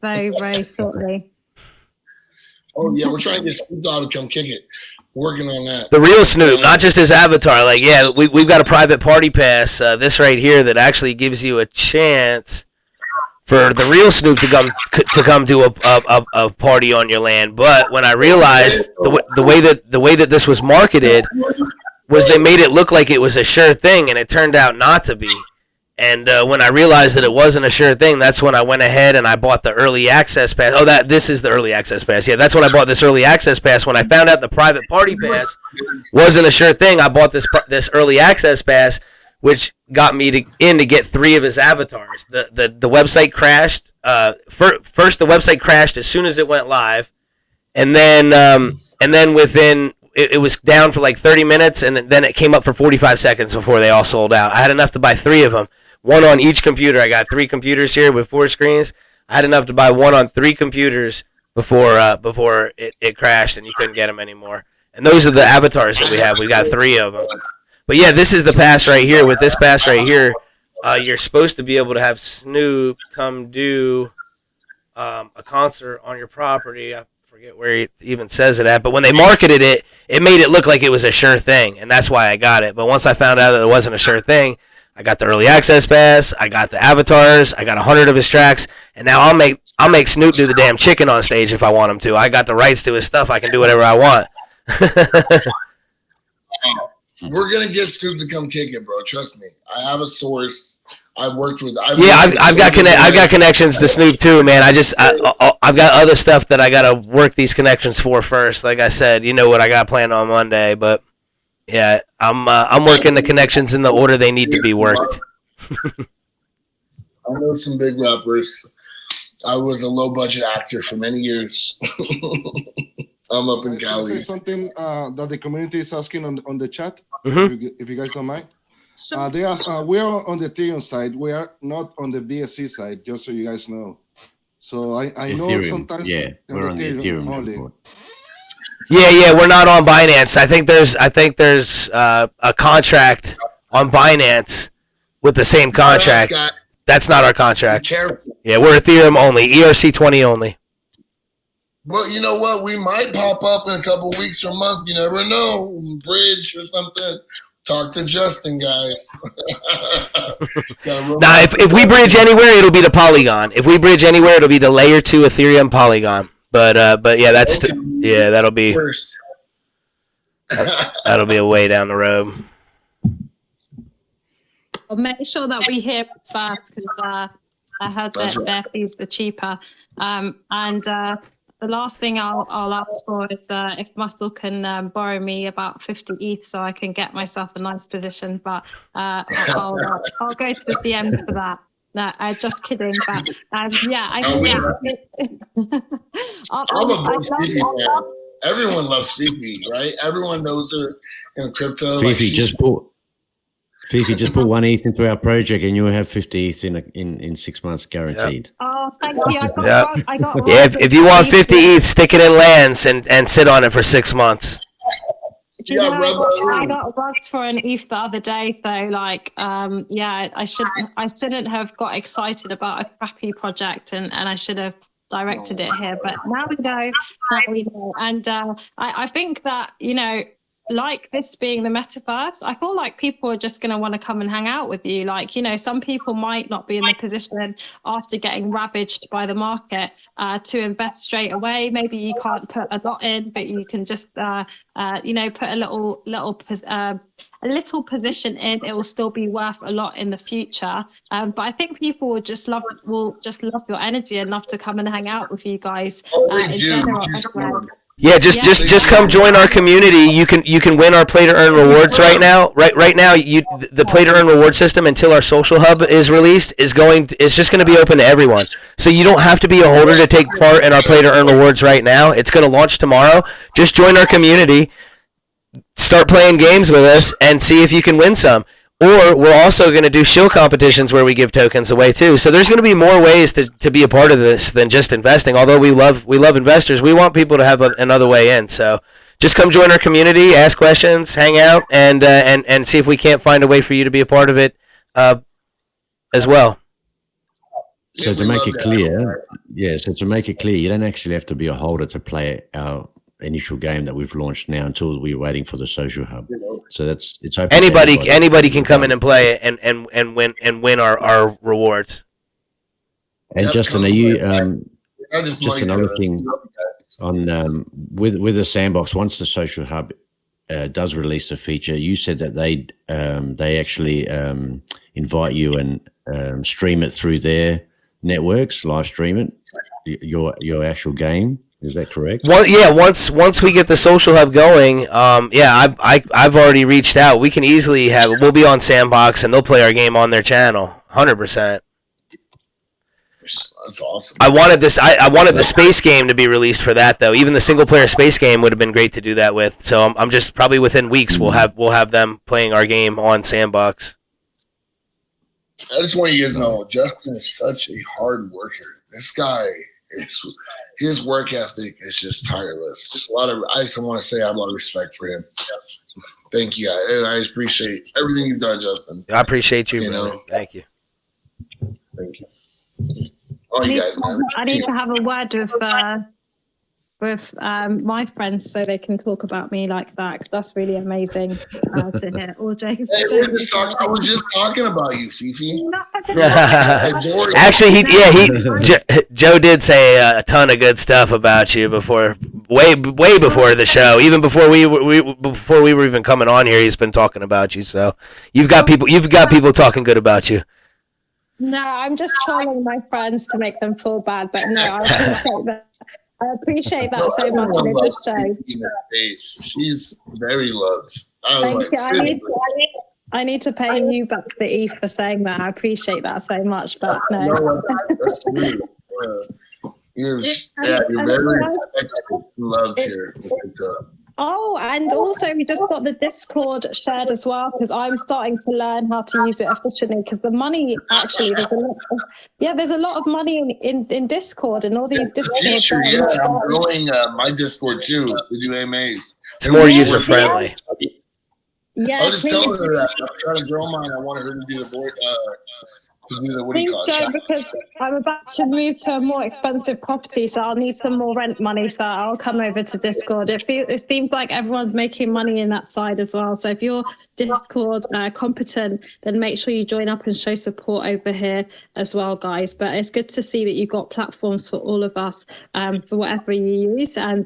very, very shortly. Oh, yeah. We're trying to get Snoop Dogg to come kick it. Working on that. The real Snoop, not just his avatar. Like, yeah, we've got a private party pass, this right here, that actually gives you a chance for the real Snoop to come to a party on your land. But when I realized the way that this was marketed was they made it look like it was a sure thing, and it turned out not to be. And when I realized that it wasn't a sure thing, that's when I went ahead and I bought the early access pass. Oh, this is the early access pass. Yeah, that's when I bought this early access pass. When I found out the private party pass wasn't a sure thing, I bought this early access pass, which got me to get 3 of his avatars. The website crashed. First, the website crashed as soon as it went live, and then within. It was down for like 30 minutes, and then it came up for 45 seconds before they all sold out. I had enough to buy 3 of them, 1 on each computer. I got 3 computers here with 4 screens. I had enough to buy 1 on 3 computers before it crashed, and you couldn't get them anymore. And those are the avatars that we have. We got 3 of them. But yeah, this is the pass right here. With this pass right here, you're supposed to be able to have Snoop come do a concert on your property. I forget where it even says it at, but when they marketed it, it made it look like it was a sure thing, and that's why I got it. But once I found out that it wasn't a sure thing, I got the early access pass, I got the avatars, I got 100 of his tracks, and now I'll make Snoop do the damn chicken on stage if I want him to. I got the rights to his stuff. I can do whatever I want. We're gonna get Snoop to come kick it, bro. Trust me. I have a source. I've worked with. I've got connections to Snoop too, man. I've got other stuff that I gotta work these connections for first. Like I said, you know what I got planned on Monday, but yeah, I'm working the connections in the order they need to be worked. I know some big rappers. I was a low budget actor for many years. I'm up in Cali. Can I say something that the community is asking on the chat? Mm-hmm. If you guys don't mind. They ask, we are on the Ethereum side. We are not on the BSC side, just so you guys know. So I know Ethereum. sometimes We're on the Ethereum only. Yeah, we're not on Binance. I think there's a contract on Binance with the same contract. That's not our contract. Yeah, we're Ethereum only, ERC20 only. Well, you know what? We might pop up in a couple of weeks or months. You never know. Bridge or something. Talk to Justin, guys. Now, if we bridge anywhere, it'll be the Polygon. If we bridge anywhere, it'll be the layer 2 Ethereum Polygon. But yeah, that'll be first. That'll be a way down the road. I'll make sure that we hear it first because I heard that their fees are cheaper. The last thing I'll ask for is if Muscle can borrow me about 50 ETH so I can get myself a nice position. But I'll go to the DMs for that. No, just kidding. But yeah, everyone loves Fifi, right? Everyone knows her in crypto. Fifi, just put 1 ETH into our project and you'll have 50 ETH in 6 months guaranteed. Yep. Oh, thank you. I got if you want 50 ETH, stick it in Lands and sit on it for 6 months. I got bugged for an ETH the other day, so I shouldn't have got excited about a crappy project and I should have directed it here. But now we know. And I think that, like this being the metaverse, I feel like people are just going to want to come and hang out with you. Like, some people might not be in the position after getting ravaged by the market to invest straight away. Maybe you can't put a lot in, but you can just, put a little position in. It will still be worth a lot in the future. But I think people will just love your energy and love to come and hang out with you guys in general as well. Yeah, just come join our community. You can win our play to earn rewards right now. Right now, the play to earn reward system until our social hub is released is just going to be open to everyone. So you don't have to be a holder to take part in our play to earn rewards right now. It's going to launch tomorrow. Just join our community. start playing games with us and see if you can win some. Or we're also going to do shill competitions where we give tokens away too. So there's going to be more ways to be a part of this than just investing. Although we love investors, we want people to have another way in. So just come join our community, ask questions, hang out, and see if we can't find a way for you to be a part of it as well. So to make it clear, you don't actually have to be a holder to play our initial game that we've launched now until we're waiting for the social hub. So it's open. Anybody can come in and play and win our rewards. And Justin, are you just another thing on with the sandbox? Once the social hub does release a feature, you said that they actually invite you and stream it through their networks, live stream it, your actual game. Is that correct? Well, yeah. Once we get the social hub going, I've already reached out. We can easily we'll be on Sandbox and they'll play our game on their channel, 100%. That's awesome. I wanted the space game to be released for that though. Even the single player space game would have been great to do that with. So I'm just probably within weeks we'll have them playing our game on Sandbox. I just want you guys to know Justin is such a hard worker. This guy his work ethic is just tireless. I just want to say I have a lot of respect for him. Thank you, and I appreciate everything you've done, Justin. I appreciate you, man. Thank you. Thank you. All you guys, man. I need to have a word with my friends so they can talk about me like that, because that's really amazing to hear. All jokes. I was just talking about you, Fifi. Actually, Joe did say a ton of good stuff about you before, way before the show. Even before we were even coming on here, he's been talking about you. So you've got people talking good about you. No, I'm just trolling my friends to make them feel bad, but no, I appreciate that. I appreciate that so much, and it just shows. She's very loved. I need to pay you back the ETH for saying that. I appreciate that so much, but no. That's true. You're very respected, loved here. Oh, and also we just got the Discord shared as well, because I'm starting to learn how to use it efficiently, because the money actually there's a lot of money in Discord and all these Discord. I'm growing my Discord too to do AMAs. It's more user friendly. Yeah, I'll just tell her that I'm trying to grow mine. I want her to do the board. Please go, because I'm about to move to a more expensive property, so I'll need some more rent money, so I'll come over to Discord. It seems like everyone's making money in that side as well, so if you're Discord competent, then make sure you join up and show support over here as well, guys. But it's good to see that you've got platforms for all of us for whatever you use, and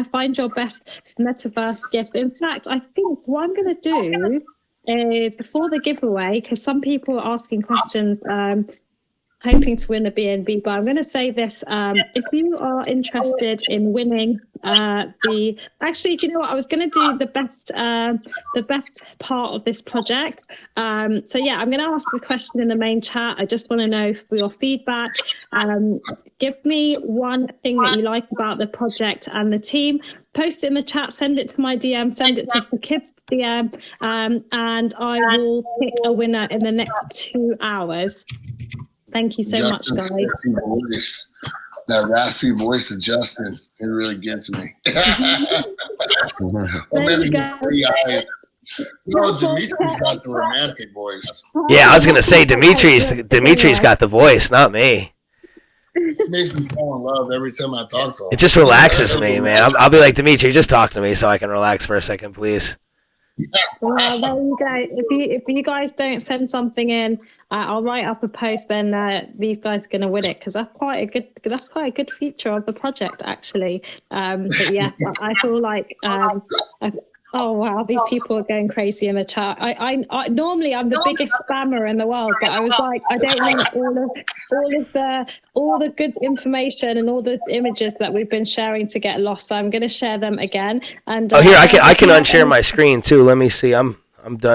find your best metaverse gift. In fact, I think what I'm going to do is before the giveaway, because some people are asking questions hoping to win the BNB, but I'm going to say this: if you are interested in winning actually, do you know what? I was going to do the best part of this project. So yeah, I'm going to ask the question in the main chat. I just want to know for your feedback. Give me one thing that you like about the project and the team. Post it in the chat, send it to my DM, send it to Skip's DM, and I will pick a winner in the next 2 hours. Thank you so much, guys. That raspy voice of Justin, it really gets me. Maybe no, Dimitri's got the romantic voice. Yeah, I was gonna say Dimitri's got the voice, not me. It makes me fall in love every time I talk to him. It just relaxes me, man. I'll be like, Dimitri, just talk to me so I can relax for a second, please. Well, there you go. If you guys don't send something in, I'll write up a post. Then these guys are going to win it, because that's quite a good feature of the project, actually. But yeah, I feel like oh wow, these people are going crazy in the chat. I normally I'm the biggest spammer in the world, but I was like, I don't want all the good information and all the images that we've been sharing to get lost. So I'm going to share them again. And here I can unshare my screen too. Let me see. I'm done.